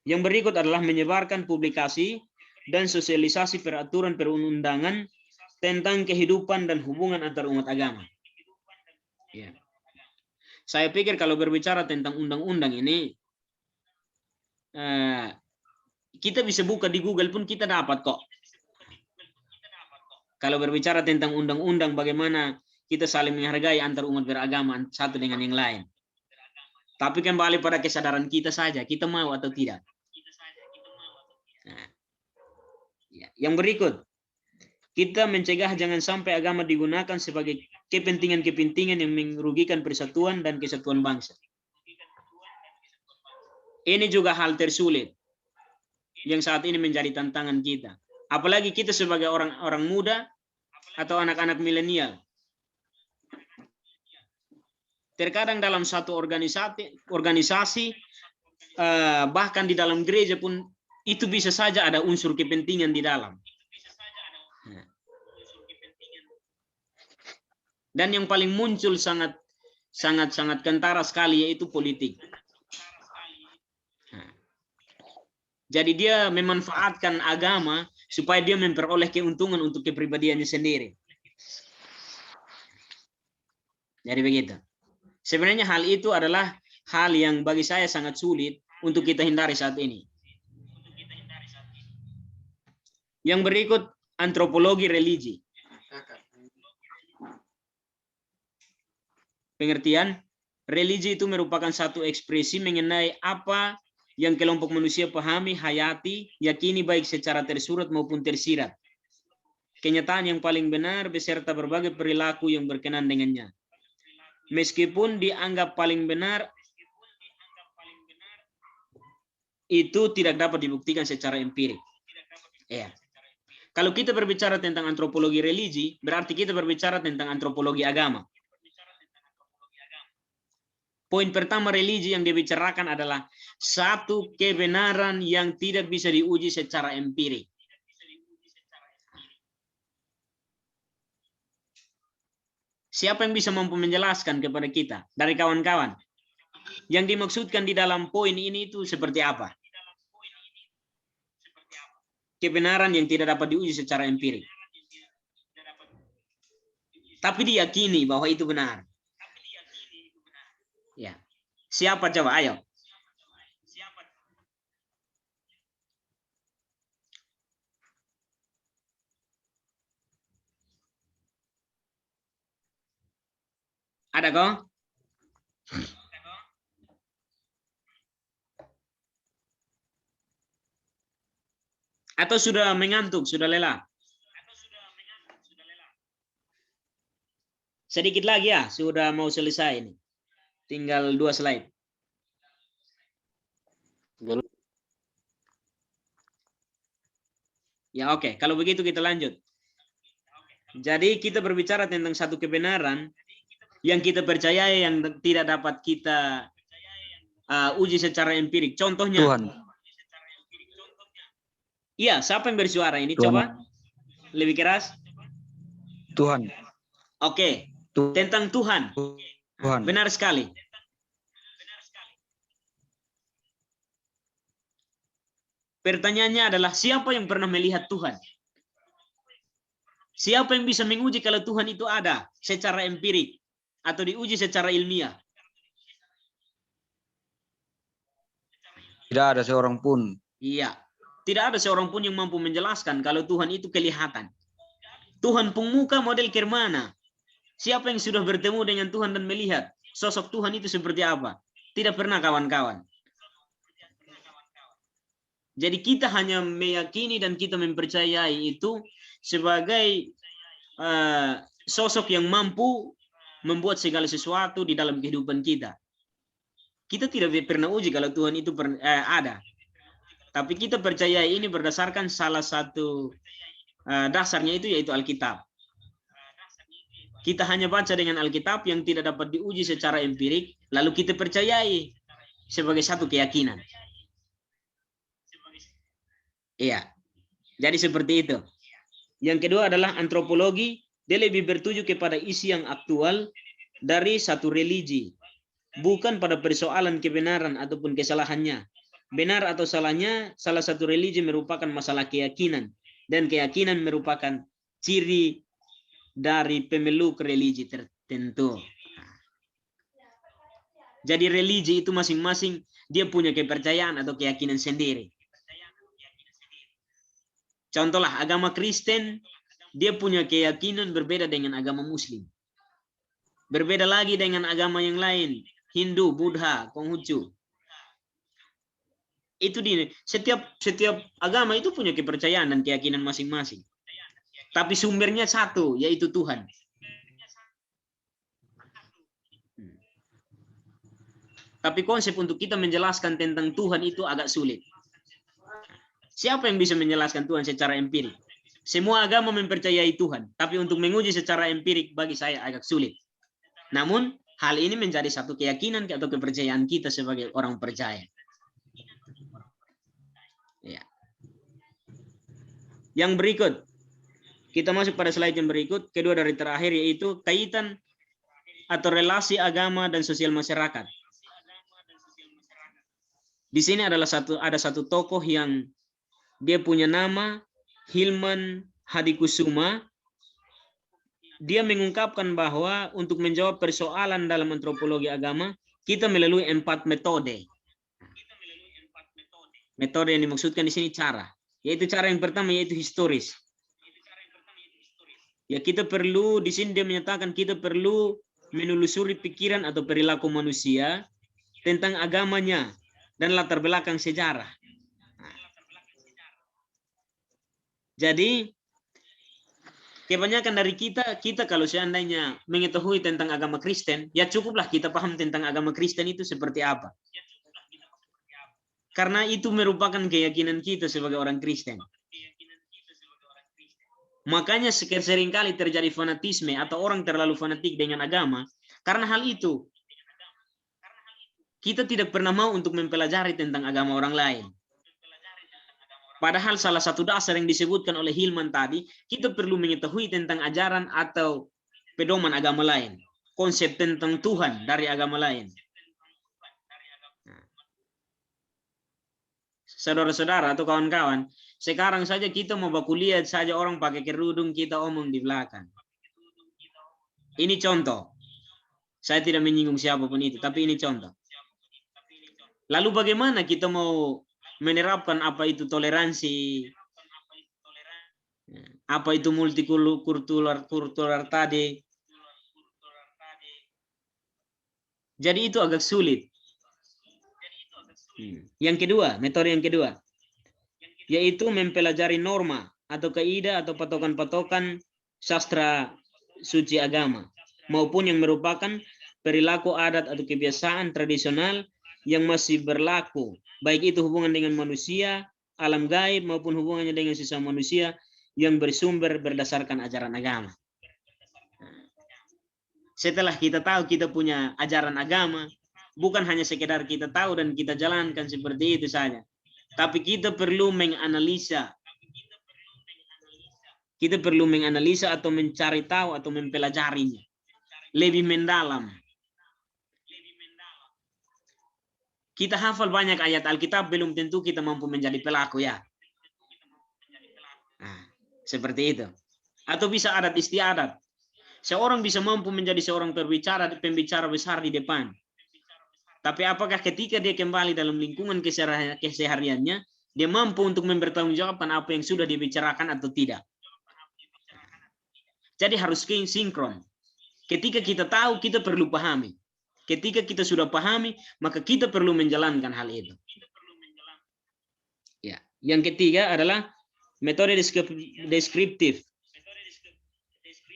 Yang berikut adalah menyebarkan publikasi dan sosialisasi peraturan perundangan tentang kehidupan dan hubungan antar umat agama. Saya pikir kalau berbicara tentang undang-undang ini, kita bisa buka di Google pun kita dapat kok. Kalau berbicara tentang undang-undang, bagaimana kita saling menghargai antar umat beragama satu dengan yang lain. Tapi kembali pada kesadaran kita saja, kita mau atau tidak. Nah, yang berikut, kita mencegah jangan sampai agama digunakan sebagai kepentingan-kepentingan yang merugikan persatuan dan kesatuan bangsa. Ini juga hal tersulit yang saat ini menjadi tantangan kita. Apalagi kita sebagai orang muda atau anak-anak milenial. Terkadang dalam satu organisasi bahkan di dalam gereja pun itu bisa saja ada unsur kepentingan di dalam. Dan yang paling muncul sangat kentara sekali yaitu politik. Jadi dia memanfaatkan agama supaya dia memperoleh keuntungan untuk kepribadiannya sendiri. Jadi begitu. Sebenarnya hal itu adalah hal yang bagi saya sangat sulit untuk kita hindari saat ini. Yang berikut, antropologi religi. Pengertian, religi itu merupakan satu ekspresi mengenai apa yang kelompok manusia pahami, hayati, yakini baik secara tersurat maupun tersirat. Kenyataan yang paling benar beserta berbagai perilaku yang berkenan dengannya. Meskipun dianggap paling benar, itu tidak dapat dibuktikan secara empirik. Kalau kita berbicara tentang antropologi religi, berarti kita berbicara tentang antropologi agama. Poin pertama religi yang dibicarakan adalah satu kebenaran yang tidak bisa diuji secara empirik. Siapa yang bisa mampu menjelaskan kepada kita dari kawan-kawan? Yang dimaksudkan di dalam poin ini itu seperti apa? Kebenaran yang tidak dapat diuji secara empirik. Tapi diyakini bahwa itu benar. Ya. Siapa coba? Ayo. Ada kok? Atau sudah mengantuk, sudah lelah? Sedikit lagi ya, sudah mau selesai ini. Tinggal 2 slide. Ya oke, kalau begitu kita lanjut. Jadi kita berbicara tentang satu kebenaran yang kita percayai yang tidak dapat kita uji secara empirik. Contohnya, Tuhan. iya, siapa yang bersuara ini? Tuhan. Coba lebih keras. Tuhan. Oke, Tuhan. tentang Tuhan. Tuhan. Benar sekali. Pertanyaannya adalah siapa yang pernah melihat Tuhan? Siapa yang bisa menguji kalau Tuhan itu ada secara empirik atau diuji secara ilmiah? Tidak ada seorang pun. Iya, tidak ada seorang pun yang mampu menjelaskan kalau Tuhan itu kelihatan. Tuhan pemuka model kemana? Siapa yang sudah bertemu dengan Tuhan dan melihat sosok Tuhan itu seperti apa? Tidak pernah, kawan-kawan. Jadi kita hanya meyakini dan kita mempercayai itu sebagai sosok yang mampu membuat segala sesuatu di dalam kehidupan kita. Kita tidak pernah uji kalau Tuhan itu ada. Tapi kita percaya ini berdasarkan salah satu dasarnya itu yaitu Alkitab. Kita hanya baca dengan Alkitab yang tidak dapat diuji secara empirik, lalu kita percayai sebagai satu keyakinan. Iya, jadi seperti itu. Yang kedua adalah antropologi. Dia lebih bertuju kepada isi yang aktual dari satu religi, bukan pada persoalan kebenaran ataupun kesalahannya. Benar atau salahnya, salah satu religi merupakan masalah keyakinan, dan keyakinan merupakan ciri dari pemeluk religi tertentu. Jadi religi itu masing-masing dia punya kepercayaan atau keyakinan sendiri. Contohlah agama Kristen, dia punya keyakinan berbeda dengan agama Muslim. Berbeda lagi dengan agama yang lain, Hindu, Buddha, Konghucu. Itu setiap agama itu punya kepercayaan dan keyakinan masing-masing. Tapi sumbernya satu, yaitu Tuhan. Tapi konsep untuk kita menjelaskan tentang Tuhan itu agak sulit. Siapa yang bisa menjelaskan Tuhan secara empirik? Semua agama mempercayai Tuhan, tapi untuk menguji secara empirik bagi saya agak sulit. Namun, hal ini menjadi satu keyakinan atau kepercayaan kita sebagai orang percaya. Ya. Yang berikut, kita masuk pada slide yang berikut, kedua dari terakhir, yaitu kaitan atau relasi agama dan sosial masyarakat. Di sini ada satu tokoh yang dia punya nama Hilman Hadikusuma. Dia mengungkapkan bahwa untuk menjawab persoalan dalam antropologi agama, kita melalui 4 metode. Metode yang dimaksudkan di sini cara. Yaitu cara yang pertama yaitu historis. Ya, kita perlu, di sini dia menyatakan kita perlu menelusuri pikiran atau perilaku manusia tentang agamanya dan latar belakang sejarah. Jadi, kebanyakan dari kita kalau seandainya mengetahui tentang agama Kristen, ya cukuplah kita paham tentang agama Kristen itu seperti apa. Karena itu merupakan keyakinan kita sebagai orang Kristen. Makanya seringkali terjadi fanatisme atau orang terlalu fanatik dengan agama. Karena hal itu, kita tidak pernah mau untuk mempelajari tentang agama orang lain. Padahal salah satu dasar yang disebutkan oleh Hilman tadi, kita perlu mengetahui tentang ajaran atau pedoman agama lain. Konsep tentang Tuhan dari agama lain. Saudara-saudara atau kawan-kawan, sekarang saja kita mau kuliah saja orang pakai kerudung, kita omong di belakang. Ini contoh. Saya tidak menyinggung siapapun itu, tapi ini contoh. Lalu bagaimana kita mau menerapkan apa itu toleransi, apa itu multikultural tadi. Jadi itu agak sulit. Yang kedua, metode yang kedua, yaitu mempelajari norma atau kaidah atau patokan-patokan sastra suci agama, maupun yang merupakan perilaku adat atau kebiasaan tradisional yang masih berlaku, baik itu hubungan dengan manusia, alam gaib, maupun hubungannya dengan sesama manusia yang bersumber berdasarkan ajaran agama. Setelah kita tahu kita punya ajaran agama, bukan hanya sekedar kita tahu dan kita jalankan seperti itu saja. Tapi kita perlu menganalisa. Kita perlu menganalisa atau mencari tahu atau mempelajarinya. Lebih mendalam. Kita hafal banyak ayat Alkitab, belum tentu kita mampu menjadi pelaku ya. Nah, seperti itu. Atau bisa adat istiadat. Seorang bisa mampu menjadi seorang pembicara besar di depan. Tapi apakah ketika dia kembali dalam lingkungan kesehariannya, dia mampu untuk mempertanggungjawabkan apa yang sudah dibicarakan atau tidak? Jadi harus sinkron. Ketika kita tahu, kita perlu pahami. Ketika kita sudah pahami, maka kita perlu menjalankan hal itu. Ya, yang ketiga adalah metode deskriptif,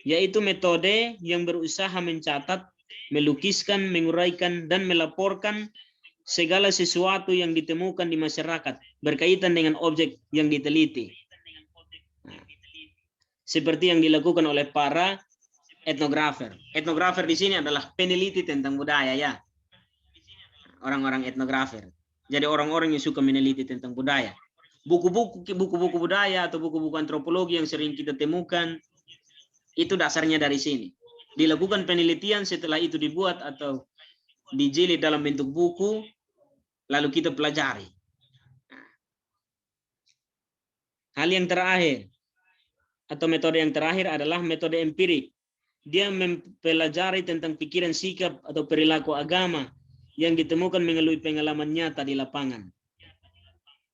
yaitu metode yang berusaha mencatat, melukiskan, menguraikan, dan melaporkan segala sesuatu yang ditemukan di masyarakat berkaitan dengan objek yang diteliti. Nah, seperti yang dilakukan oleh para etnografer. Etnografer di sini adalah peneliti tentang budaya ya. Orang-orang etnografer. Jadi orang-orang yang suka meneliti tentang budaya. Buku-buku budaya atau buku-buku antropologi yang sering kita temukan itu dasarnya dari sini. Dilakukan penelitian, setelah itu dibuat atau dijilid dalam bentuk buku, lalu kita pelajari. Hal yang terakhir atau metode yang terakhir adalah metode empirik. Dia mempelajari tentang pikiran, sikap, atau perilaku agama yang ditemukan melalui pengalaman nyata di lapangan.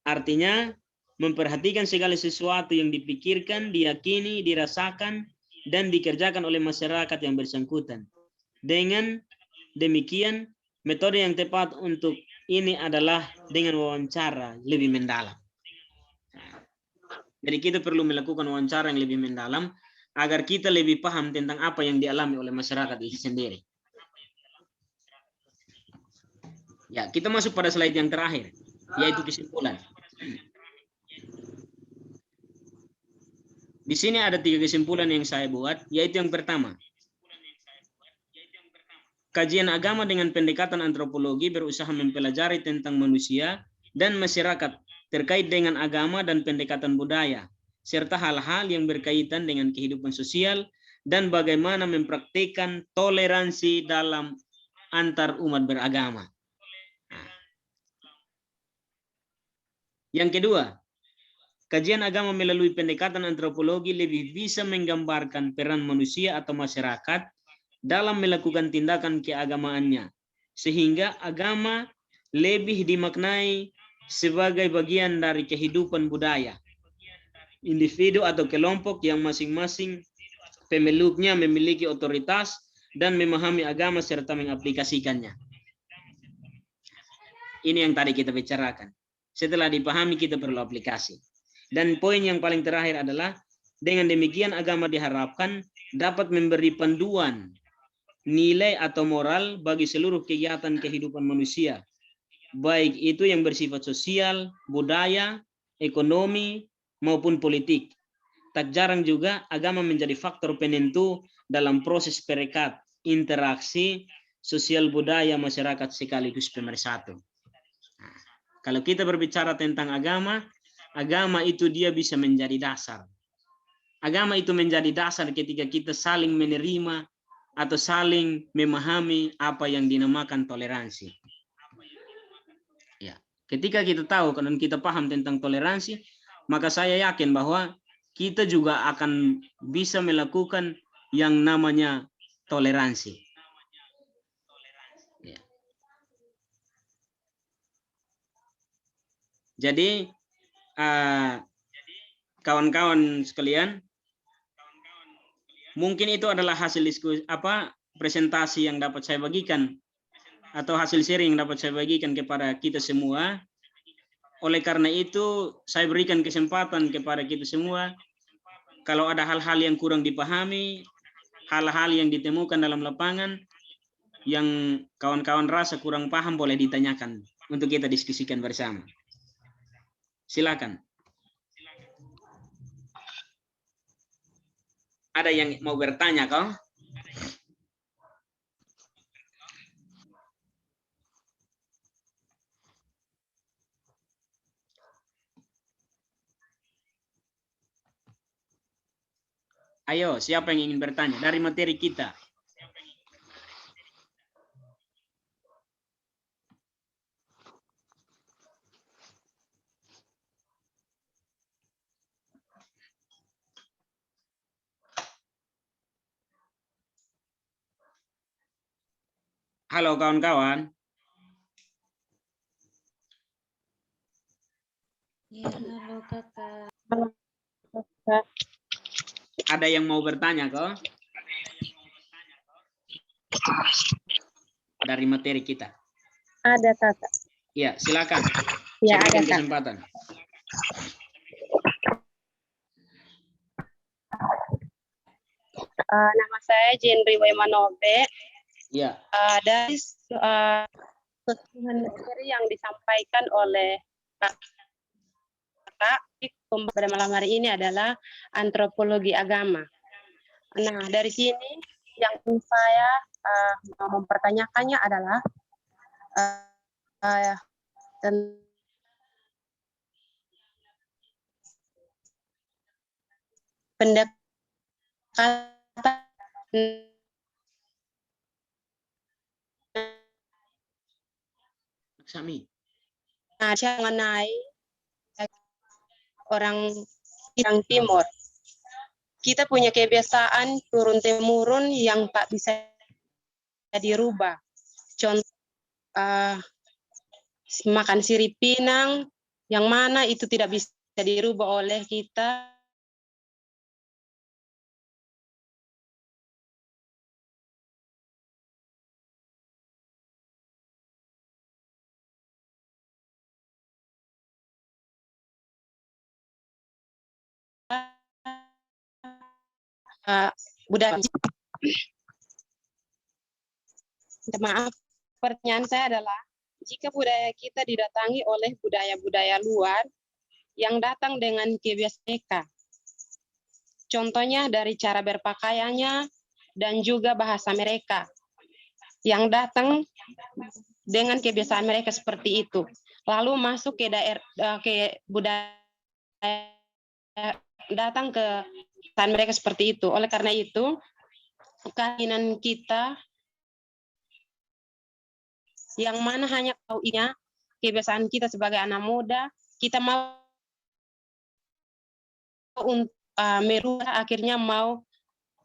Artinya, memperhatikan segala sesuatu yang dipikirkan, diyakini, dirasakan, dan dikerjakan oleh masyarakat yang bersangkutan. Dengan demikian, metode yang tepat untuk ini adalah dengan wawancara lebih mendalam. Jadi kita perlu melakukan wawancara yang lebih mendalam, agar kita lebih paham tentang apa yang dialami oleh masyarakat itu sendiri. Ya, kita masuk pada slide yang terakhir, yaitu kesimpulan. Di sini ada 3 kesimpulan yang saya buat, yaitu yang pertama. Kajian agama dengan pendekatan antropologi berusaha mempelajari tentang manusia dan masyarakat terkait dengan agama dan pendekatan budaya, serta hal-hal yang berkaitan dengan kehidupan sosial dan bagaimana mempraktikkan toleransi dalam antar umat beragama. Yang kedua, kajian agama melalui pendekatan antropologi lebih bisa menggambarkan peran manusia atau masyarakat dalam melakukan tindakan keagamaannya, sehingga agama lebih dimaknai sebagai bagian dari kehidupan budaya individu atau kelompok yang masing-masing pemeluknya memiliki otoritas dan memahami agama serta mengaplikasikannya. Ini yang tadi kita bicarakan. Setelah dipahami, kita perlu aplikasi. Dan poin yang paling terakhir adalah, dengan demikian agama diharapkan dapat memberi panduan, nilai atau moral bagi seluruh kegiatan kehidupan manusia, baik itu yang bersifat sosial, budaya, ekonomi, maupun politik. Tak jarang juga agama menjadi faktor penentu dalam proses perekat, interaksi, sosial budaya masyarakat sekaligus pemersatu. Nah, kalau kita berbicara tentang agama, agama itu dia bisa menjadi dasar. Agama itu menjadi dasar ketika kita saling menerima atau saling memahami apa yang dinamakan toleransi. Ya, ketika kita tahu dan kita paham tentang toleransi, maka saya yakin bahwa kita juga akan bisa melakukan yang namanya toleransi. Ya. Jadi, kawan-kawan sekalian, mungkin itu adalah hasil diskusi presentasi yang dapat saya bagikan atau hasil sharing yang dapat saya bagikan kepada kita semua. Oleh karena itu, saya berikan kesempatan kepada kita semua, kalau ada hal-hal yang kurang dipahami, hal-hal yang ditemukan dalam lapangan, yang kawan-kawan rasa kurang paham, boleh ditanyakan untuk kita diskusikan bersama. Silakan. Ada yang mau bertanya kau? Ayo, siapa yang ingin bertanya dari materi kita? Halo kawan-kawan. Ya, halo kakak. Ada yang mau bertanya kok? Dari materi kita. Ada kakak. Ya, silakan. Ya, Saya ada berikan kak. kesempatan. Nama saya Jenry Wemanobe. Ya, Dari keseluruhan materi yang disampaikan oleh kakak pada malam hari ini adalah antropologi agama. Nah, dari sini yang ingin saya mau mempertanyakannya adalah pendekatan Sami. mengenai orang timur. Kita punya kebiasaan turun-temurun yang tak bisa dirubah. Contoh makan sirip pinang, yang mana itu tidak bisa dirubah oleh kita. Budaya. Maaf, pertanyaan saya adalah, jika budaya kita didatangi oleh budaya-budaya luar yang datang dengan kebiasaan mereka, contohnya dari cara berpakaiannya dan juga bahasa mereka, yang datang dengan kebiasaan mereka seperti itu, lalu masuk ke budaya, datang ke kebiasaan mereka seperti itu. Oleh karena itu, keinginan kita yang mana hanya taunya kebiasaan kita sebagai anak muda, kita mau merubah, akhirnya mau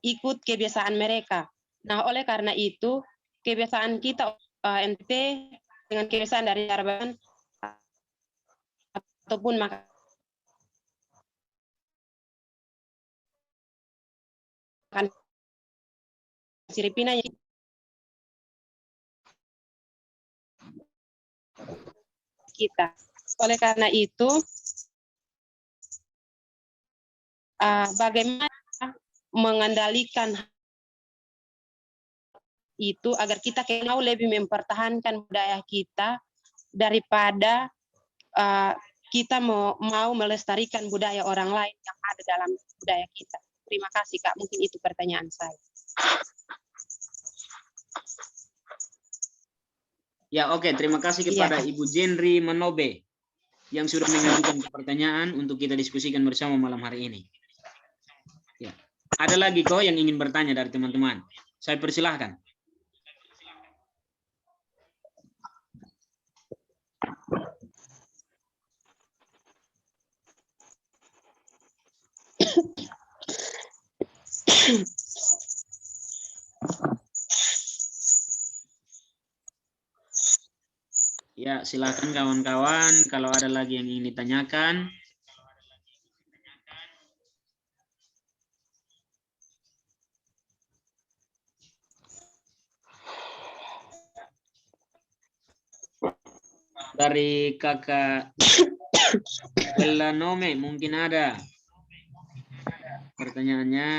ikut kebiasaan mereka. Nah, oleh karena itu, kebiasaan kita NTT dengan kebiasaan dari Arban ataupun makan siripina kita. Oleh karena itu, bagaimana mengendalikan itu agar kita mau lebih mempertahankan budaya kita daripada kita mau melestarikan budaya orang lain yang ada dalam budaya kita. Terima kasih Kak, mungkin itu pertanyaan saya. Ya, oke. Terima kasih kepada Ibu Jenry Manobe yang sudah mengajukan pertanyaan untuk kita diskusikan bersama malam hari ini. Ya. Ada lagi kok yang ingin bertanya dari teman-teman? Saya persilahkan. Ya, silakan kawan-kawan kalau ada lagi yang ingin ditanyakan. Dari Kakak Belanome mungkin ada pertanyaannya,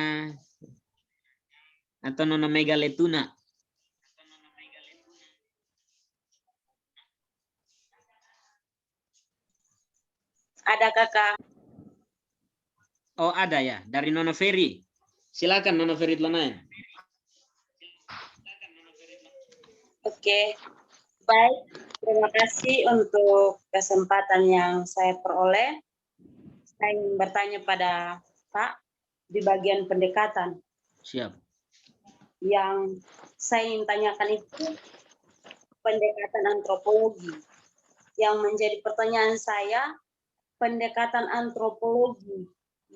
atau Nona Megaletuna. Ada Kakak. Oh, ada ya, dari Nona Ferry. Silakan Nona Ferry Tlanayan. Oke, baik. Terima kasih untuk kesempatan yang saya peroleh. Saya ingin bertanya pada Pak, di bagian pendekatan. Siap. Yang saya ingin tanyakan itu pendekatan antropologi. Yang menjadi pertanyaan saya, pendekatan antropologi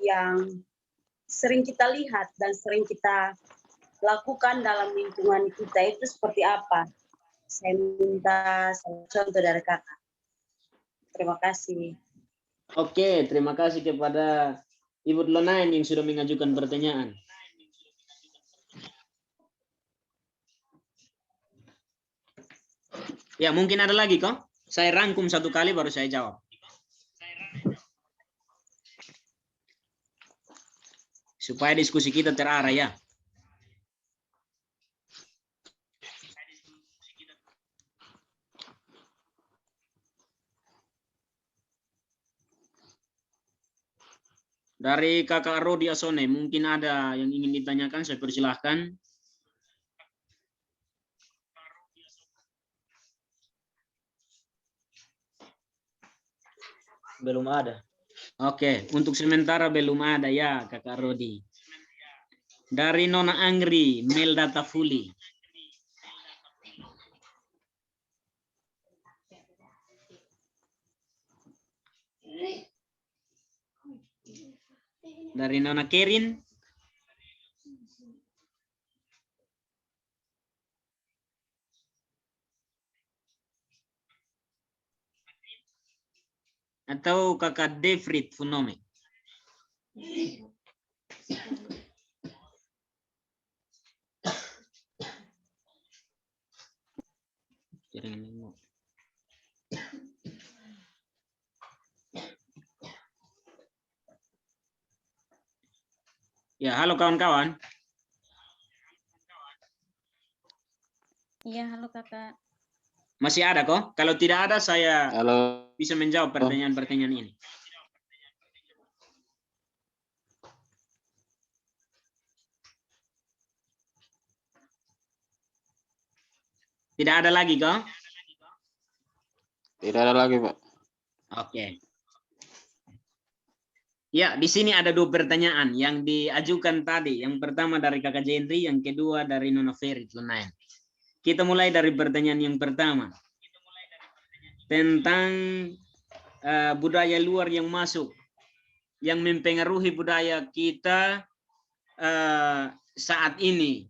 yang sering kita lihat dan sering kita lakukan dalam lingkungan kita itu seperti apa? Saya minta contoh dari kakak. Terima kasih. Oke, terima kasih kepada Ibu Lonain yang sudah mengajukan pertanyaan. Ya, mungkin ada lagi kok. Saya rangkum satu kali baru saya jawab. Supaya diskusi kita terarah ya. Dari kakak Rodi Asone, mungkin ada yang ingin ditanyakan, saya persilahkan. Belum ada. Oke, untuk sementara belum ada ya kakak Rodi. Dari Nona Angri, Melda Tafuli. Dari Nona Kerin. Atau kakak Devrit Funome. Ya, halo kawan-kawan. Iya, halo kakak. Masih ada kok? Kalau tidak ada, saya Halo. bisa menjawab pertanyaan-pertanyaan ini. Tidak ada lagi kok? Tidak ada lagi, Pak. Oke. Ya, di sini ada dua pertanyaan yang diajukan tadi. Yang pertama dari Kakak Jendri, yang kedua dari Nona Ferit Lunain. Kita mulai dari pertanyaan yang pertama. Tentang budaya luar yang masuk, yang mempengaruhi budaya kita saat ini.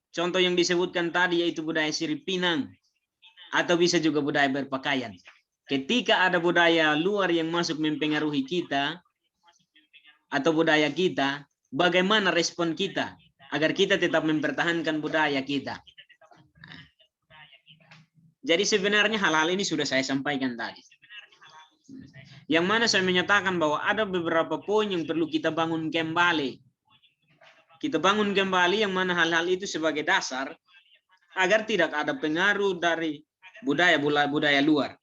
Contoh yang disebutkan tadi yaitu budaya sirip pinang, atau bisa juga budaya berpakaian. Ketika ada budaya luar yang masuk mempengaruhi kita atau budaya kita, bagaimana respon kita agar kita tetap mempertahankan budaya kita? Jadi sebenarnya hal-hal ini sudah saya sampaikan tadi. Yang mana saya menyatakan bahwa ada beberapa poin yang perlu kita bangun kembali. Kita bangun kembali yang mana hal-hal itu sebagai dasar agar tidak ada pengaruh dari budaya luar.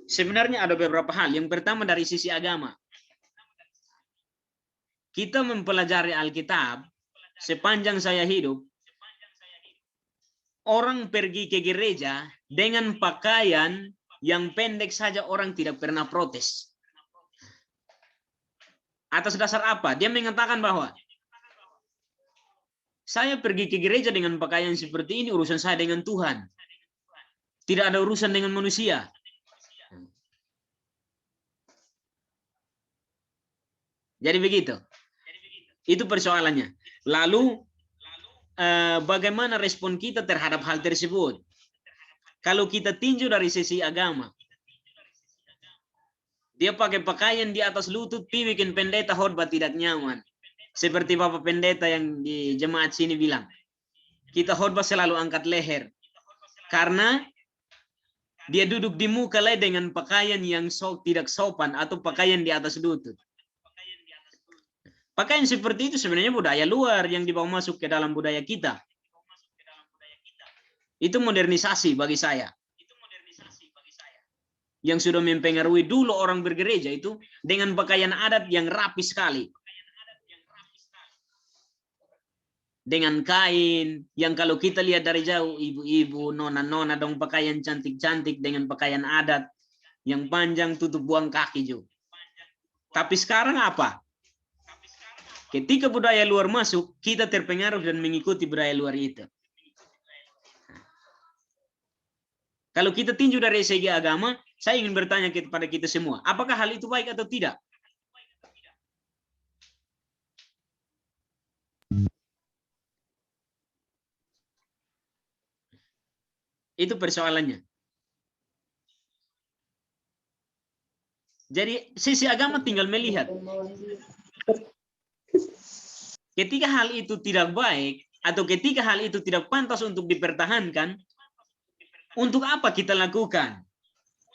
Sebenarnya ada beberapa hal. Yang pertama dari sisi agama. Kita mempelajari Alkitab sepanjang saya hidup. Orang pergi ke gereja dengan pakaian yang pendek saja orang tidak pernah protes. Atas dasar apa? Dia mengatakan bahwa saya pergi ke gereja dengan pakaian seperti ini, urusan saya dengan Tuhan. Tidak ada urusan dengan manusia. Jadi begitu. Itu persoalannya. Lalu bagaimana respon kita terhadap hal tersebut? Kalau kita tinjau dari sisi agama, dia pakai pakaian di atas lutut, bikin pendeta khotbah tidak nyaman. Seperti Bapak Pendeta yang di jemaat sini bilang, kita khotbah selalu angkat leher. Karena dia duduk di muka dengan pakaian yang tidak sopan atau pakaian di atas lutut. Pakaian seperti itu sebenarnya budaya luar yang dibawa masuk ke dalam budaya kita. Itu modernisasi bagi saya. Yang sudah mempengaruhi dulu orang bergereja itu dengan pakaian adat yang rapi sekali. Dengan kain yang kalau kita lihat dari jauh, ibu-ibu, nona-nona dong pakaian cantik-cantik dengan pakaian adat yang panjang tutup buang kaki juga. Tapi sekarang apa? Ketika budaya luar masuk, kita terpengaruh dan mengikuti budaya luar itu. Kalau kita tinjau dari segi agama, saya ingin bertanya kepada kita semua, apakah hal itu baik atau tidak? Itu persoalannya. Jadi sisi agama tinggal melihat. Ketika hal itu tidak baik, atau ketika hal itu tidak pantas untuk dipertahankan, untuk apa kita lakukan?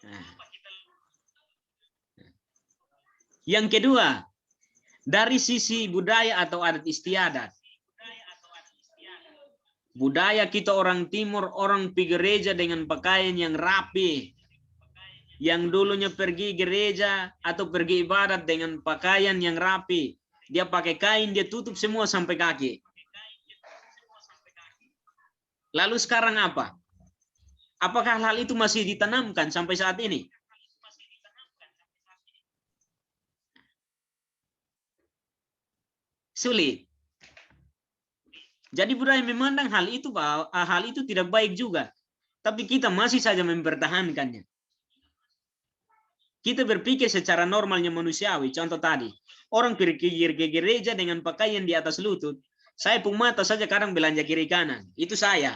Nah. Yang kedua, dari sisi budaya atau adat istiadat. Budaya kita orang timur, orang pergi gereja dengan pakaian yang rapi. Yang dulunya pergi gereja atau pergi ibadat dengan pakaian yang rapi. Dia pakai kain, dia tutup semua sampai kaki. Lalu sekarang apa? Apakah hal itu masih ditanamkan sampai saat ini? Sulit. Jadi budaya memandang hal itu tidak baik juga. Tapi kita masih saja mempertahankannya. Kita berpikir secara normalnya manusiawi. Contoh tadi, orang pergi ke gereja dengan pakaian di atas lutut. Saya pun mata saja kadang belanja kiri kanan. Itu saya.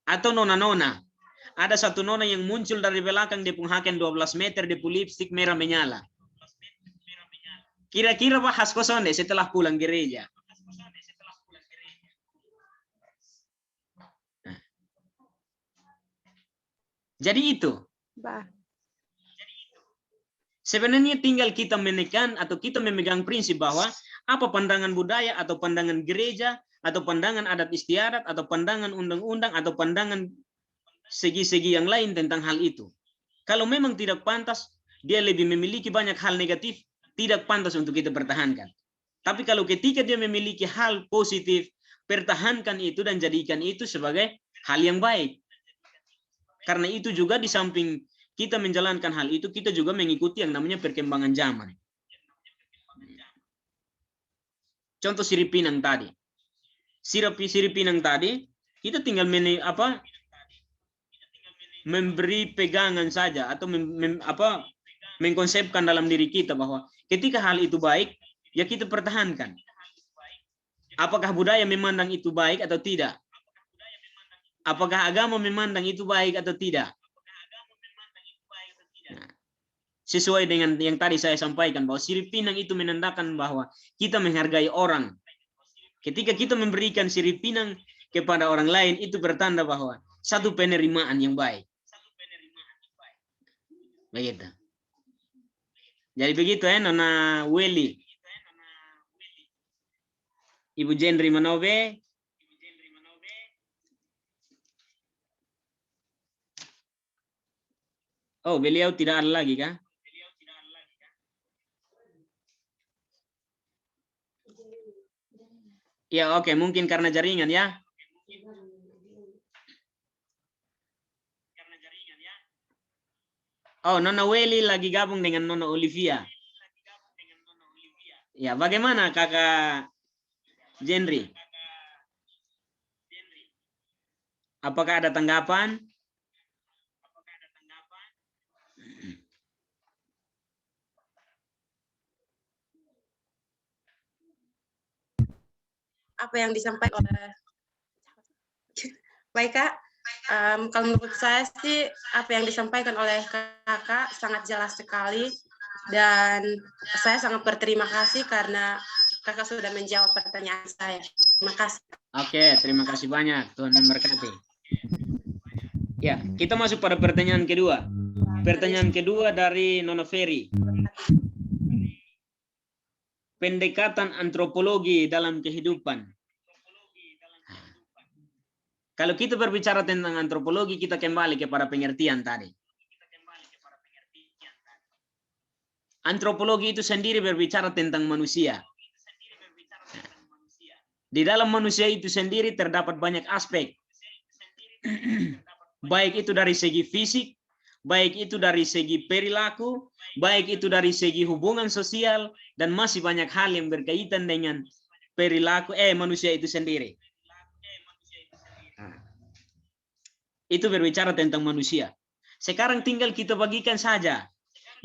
Atau nona-nona. Ada satu nona yang muncul dari belakang, dia pun haken 12 meter, dia pun lipstick merah menyala. Kira-kira bahas kosong deh setelah pulang gereja. Jadi itu. Sebenarnya tinggal kita menekan atau kita memegang prinsip bahwa apa pandangan budaya atau pandangan gereja atau pandangan adat istiadat atau pandangan undang-undang atau pandangan segi-segi yang lain tentang hal itu. Kalau memang tidak pantas, dia lebih memiliki banyak hal negatif, tidak pantas untuk kita pertahankan. Tapi kalau ketika dia memiliki hal positif, pertahankan itu dan jadikan itu sebagai hal yang baik. Karena itu juga di samping kita menjalankan hal itu, kita juga mengikuti yang namanya perkembangan zaman. Contoh sirip pinang tadi. Sirip pinang tadi, kita tinggal memberi pegangan saja atau mengkonsepkan dalam diri kita bahwa ketika hal itu baik, ya kita pertahankan. Apakah budaya memandang itu baik atau tidak? Apakah agama memandang itu baik atau tidak? Nah, sesuai dengan yang tadi saya sampaikan bahwa sirip pinang itu menandakan bahwa kita menghargai orang. Ketika kita memberikan sirip pinang kepada orang lain, itu bertanda bahwa satu penerimaan yang baik. Begitu. Jadi begitu ya, Nona Welly. Ibu Jenry Manobe. Oh, beliau tidak ada lagi kah? Ya, oke, mungkin karena jaringan ya. Oh, Nona Welly lagi gabung dengan Nona Olivia. Ya, bagaimana Kakak Jenry? Apakah ada tanggapan? Apa yang disampaikan oleh baik Kak, kalau menurut saya sih apa yang disampaikan oleh Kakak sangat jelas sekali dan saya sangat berterima kasih karena Kakak sudah menjawab pertanyaan saya. Terima kasih. Oke, terima kasih banyak. Tuhan memberkati. Ya, kita masuk pada pertanyaan kedua. Pertanyaan kedua dari Nona Ferry. Pendekatan antropologi dalam kehidupan. Kalau kita berbicara tentang antropologi, kita kembali kepada pengertian tadi. Antropologi itu sendiri berbicara tentang manusia. Di dalam manusia itu sendiri terdapat banyak aspek. Baik itu dari segi fisik, baik itu dari segi perilaku, baik itu dari segi hubungan sosial, dan masih banyak hal yang berkaitan dengan perilaku manusia itu sendiri. Itu berbicara tentang manusia. Sekarang tinggal kita bagikan saja.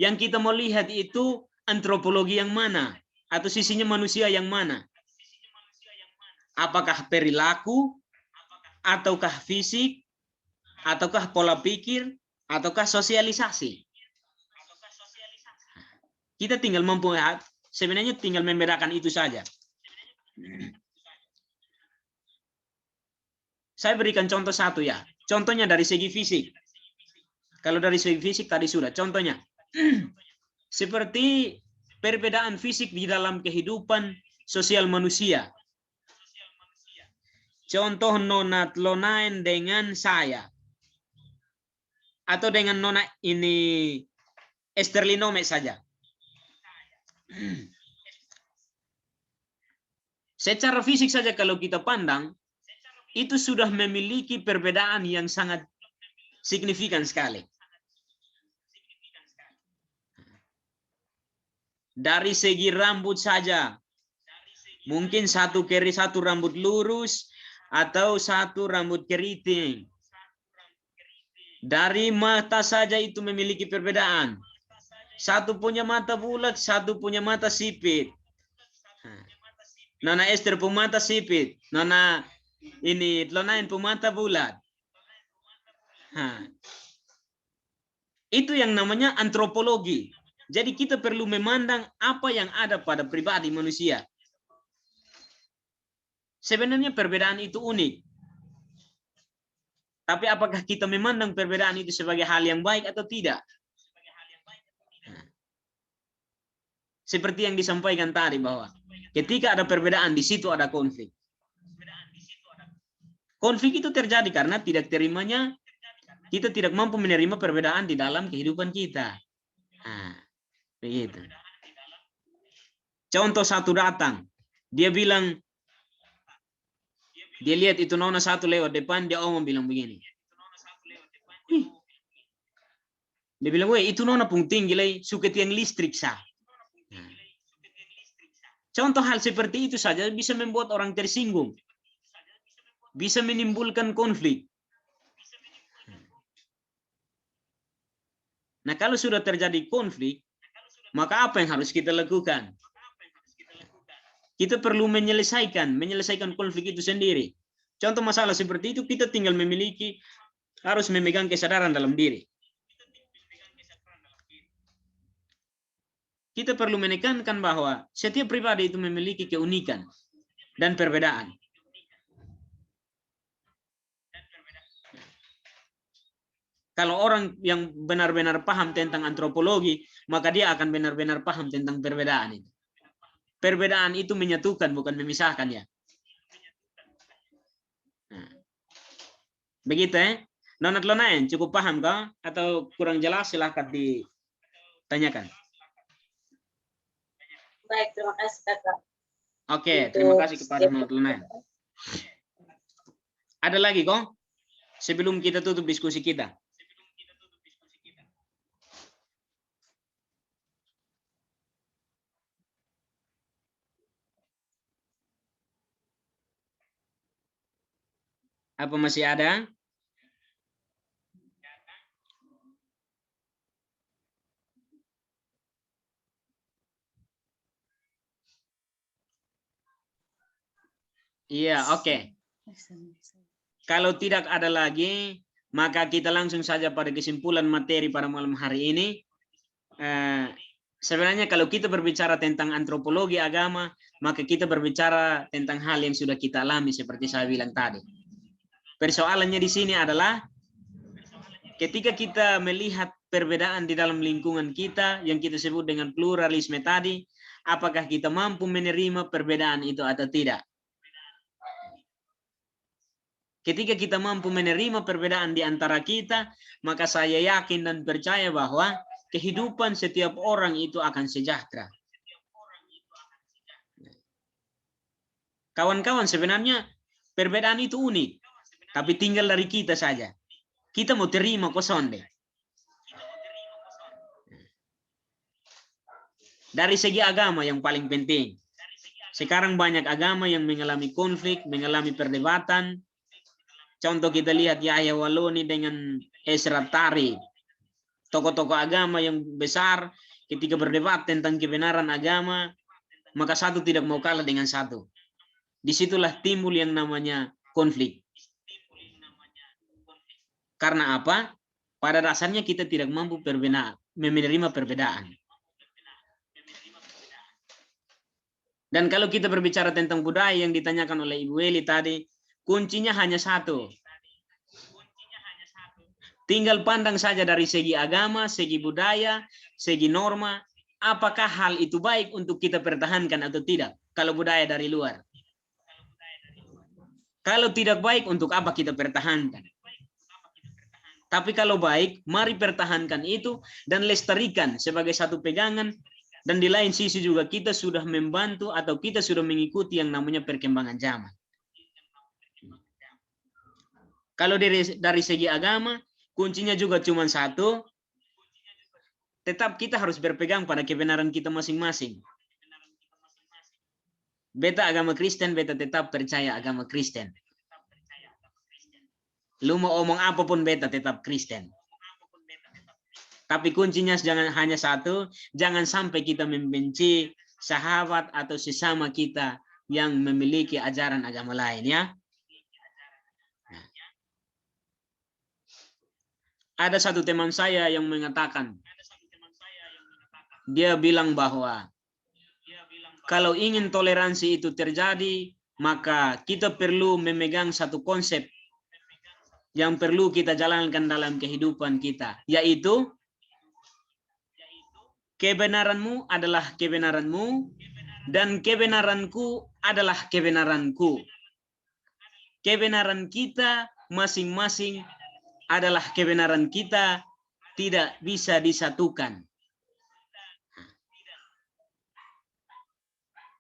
Yang kita mau lihat itu antropologi yang mana, atau sisinya manusia yang mana. Apakah perilaku, ataukah fisik, ataukah pola pikir, ataukah sosialisasi. Kita tinggal mampu, sebenarnya tinggal membedakan itu saja. Saya berikan contoh satu ya. Contohnya dari segi fisik. Kalau dari segi fisik tadi sudah. Contohnya. Seperti perbedaan fisik di dalam kehidupan sosial manusia. Contoh Nona Tlonain dengan saya. Atau dengan Nona ini Esterlinome saja. Secara fisik saja kalau kita pandang, itu sudah memiliki perbedaan yang sangat signifikan sekali. Dari segi rambut saja, mungkin satu rambut lurus atau satu rambut keriting. Dari mata saja itu memiliki perbedaan. Satu punya mata bulat, satu punya mata sipit. Nona Esther punya mata sipit, Nona ini Tlonain punya mata bulat. Itu yang namanya antropologi. Jadi kita perlu memandang apa yang ada pada pribadi manusia. Sebenarnya perbedaan itu unik. Tapi apakah kita memandang perbedaan itu sebagai hal yang baik atau tidak? Seperti yang disampaikan tadi bahwa ketika ada perbedaan di situ ada konflik. Konflik itu terjadi karena tidak terimanya, kita tidak mampu menerima perbedaan di dalam kehidupan kita. Begitu. Contoh satu datang, dia bilang, dia lihat itu nona satu lewat depan, dia omong bilang begini. Dia bilang, weh itu nona pun tinggi lagi, suka tiang listrik sah. Contoh hal seperti itu saja bisa membuat orang tersinggung. Bisa menimbulkan konflik. Nah kalau sudah terjadi konflik, maka apa yang harus kita lakukan? Kita perlu menyelesaikan konflik itu sendiri. Contoh masalah seperti itu kita tinggal harus memegang kesadaran dalam diri. Kita perlu menekankan bahwa setiap pribadi itu memiliki keunikan dan perbedaan. Kalau orang yang benar-benar paham tentang antropologi, maka dia akan benar-benar paham tentang perbedaan itu. Perbedaan itu menyatukan, bukan memisahkan ya. Begitu ya. Nona Tlonain, cukup paham kah? Atau kurang jelas? Silahkan ditanyakan. Baik, terima kasih kakak. Oke, terima kasih kepada Nona Tlonain. Ada lagi kok? Sebelum kita tutup diskusi kita. Apa masih ada? Iya, oke. Kalau tidak ada lagi, maka kita langsung saja pada kesimpulan materi pada malam hari ini. Sebenarnya kalau kita berbicara tentang antropologi agama, maka kita berbicara tentang hal yang sudah kita alami seperti saya bilang tadi. Persoalannya di sini adalah ketika kita melihat perbedaan di dalam lingkungan kita yang kita sebut dengan pluralisme tadi, apakah kita mampu menerima perbedaan itu atau tidak? Ketika kita mampu menerima perbedaan di antara kita, maka saya yakin dan percaya bahwa kehidupan setiap orang itu akan sejahtera. Kawan-kawan, sebenarnya perbedaan itu unik. Tapi tinggal dari kita saja. Kita mau terima kosonde. Dari segi agama yang paling penting. Sekarang banyak agama yang mengalami konflik, mengalami perdebatan. Contoh kita lihat Yahya Waloni dengan Ezra Tari. Tokoh-tokoh agama yang besar ketika berdebat tentang kebenaran agama, maka satu tidak mau kalah dengan satu. Disitulah timbul yang namanya konflik. Karena apa? Pada dasarnya kita tidak mampu menerima perbedaan. Dan kalau kita berbicara tentang budaya yang ditanyakan oleh Ibu Eli tadi, kuncinya hanya satu. Tinggal pandang saja dari segi agama, segi budaya, segi norma, apakah hal itu baik untuk kita pertahankan atau tidak, kalau budaya dari luar. Kalau tidak baik, untuk apa kita pertahankan? Tapi kalau baik, mari pertahankan itu dan lestarikan sebagai satu pegangan. Dan di lain sisi juga kita sudah membantu atau kita sudah mengikuti yang namanya perkembangan zaman. Kalau dari segi agama, kuncinya juga cuma satu. Tetap kita harus berpegang pada kebenaran kita masing-masing. Beta agama Kristen, beta tetap percaya agama Kristen. Lu mau omong apapun, beta tetap Kristen. Tapi kuncinya jangan hanya satu, jangan sampai kita membenci sahabat atau sesama kita yang memiliki ajaran agama lain, ya. Ada satu teman saya yang mengatakan, dia bilang bahwa kalau ingin toleransi itu terjadi, maka kita perlu memegang satu konsep yang perlu kita jalankan dalam kehidupan kita, yaitu kebenaranmu adalah kebenaranmu dan kebenaranku adalah kebenaranku. Kebenaran kita masing-masing adalah kebenaran kita, tidak bisa disatukan.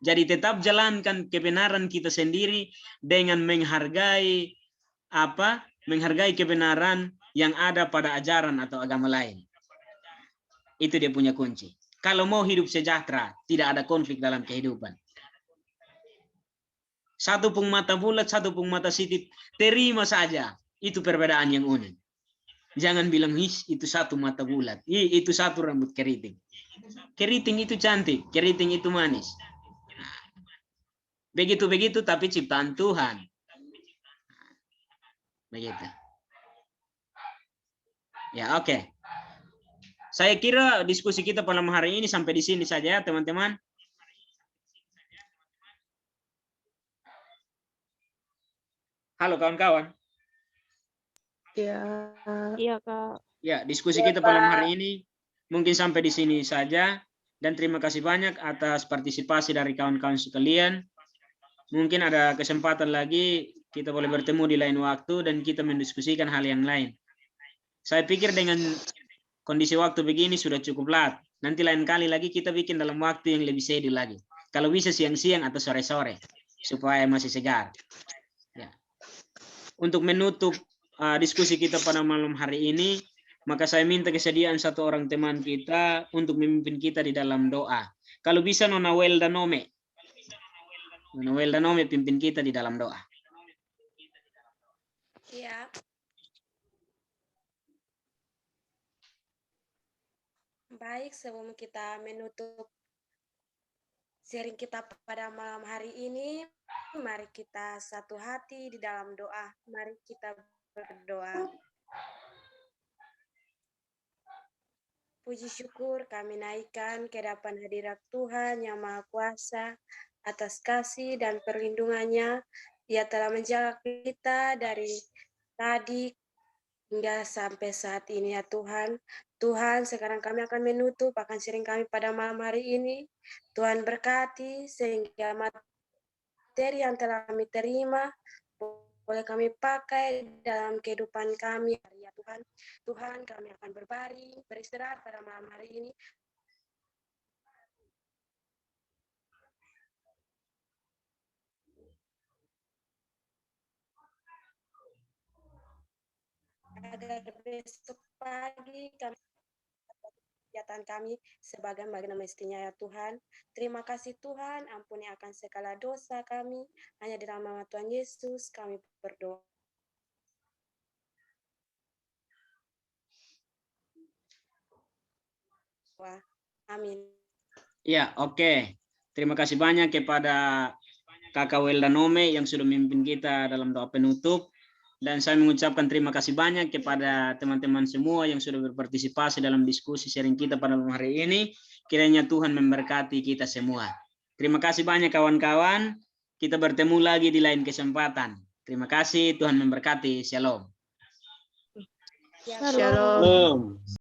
Jadi tetap jalankan kebenaran kita sendiri dengan menghargai menghargai kebenaran yang ada pada ajaran atau agama lain. Itu dia punya kunci. Kalau mau hidup sejahtera, tidak ada konflik dalam kehidupan. Satu pun mata bulat, satu pun mata sipit, terima saja. Itu perbedaan yang unik. Jangan bilang, itu satu mata bulat, itu satu rambut keriting. Keriting itu cantik, keriting itu manis. Begitu-begitu, tapi ciptaan Tuhan. Begitu. Ya, oke. Saya kira diskusi kita pada malam hari ini sampai di sini saja, teman-teman. Halo kawan-kawan. Ya. Iya, Kak. Ya, diskusi kita pada malam hari ini mungkin sampai di sini saja. Dan terima kasih banyak atas partisipasi dari kawan-kawan sekalian. Mungkin ada kesempatan lagi kita boleh bertemu di lain waktu dan kita mendiskusikan hal yang lain. Saya pikir dengan kondisi waktu begini sudah cukup lat. Nanti lain kali lagi kita bikin dalam waktu yang lebih sedih lagi. Kalau bisa siang-siang atau sore-sore supaya masih segar. Ya. Untuk menutup diskusi kita pada malam hari ini, maka saya minta kesediaan satu orang teman kita untuk memimpin kita di dalam doa. Kalau bisa Nona Welda Nome. Nona Welda Nome pimpin kita di dalam doa. Iya. Baik, sebelum kita menutup sharing kita pada malam hari ini, mari kita satu hati di dalam doa. Mari kita berdoa. Puji syukur kami naikkan ke hadapan hadirat Tuhan yang Maha Kuasa atas kasih dan perlindungannya. Ia telah menjaga kita dari tadi hingga sampai saat ini ya Tuhan. Tuhan, sekarang kami akan menutup akan sharing kami pada malam hari ini. Tuhan berkati sehingga materi yang telah kami terima boleh kami pakai dalam kehidupan kami ya Tuhan. Tuhan, kami akan berbaring, beristirahat pada malam hari ini. Agar besok pagi kami kegiatan kami sebagaimana mestinya ya Tuhan. Terima kasih Tuhan, ampuni akan segala dosa kami. Hanya di dalam nama Tuhan Yesus kami berdoa. Amin. Ya, oke. Terima kasih banyak kepada Kakak Welda Nome yang sudah memimpin kita dalam doa penutup. Dan saya mengucapkan terima kasih banyak kepada teman-teman semua yang sudah berpartisipasi dalam diskusi sharing kita pada malam hari ini. Kiranya Tuhan memberkati kita semua. Terima kasih banyak kawan-kawan. Kita bertemu lagi di lain kesempatan. Terima kasih, Tuhan memberkati. Shalom. Ya, Shalom. Belum.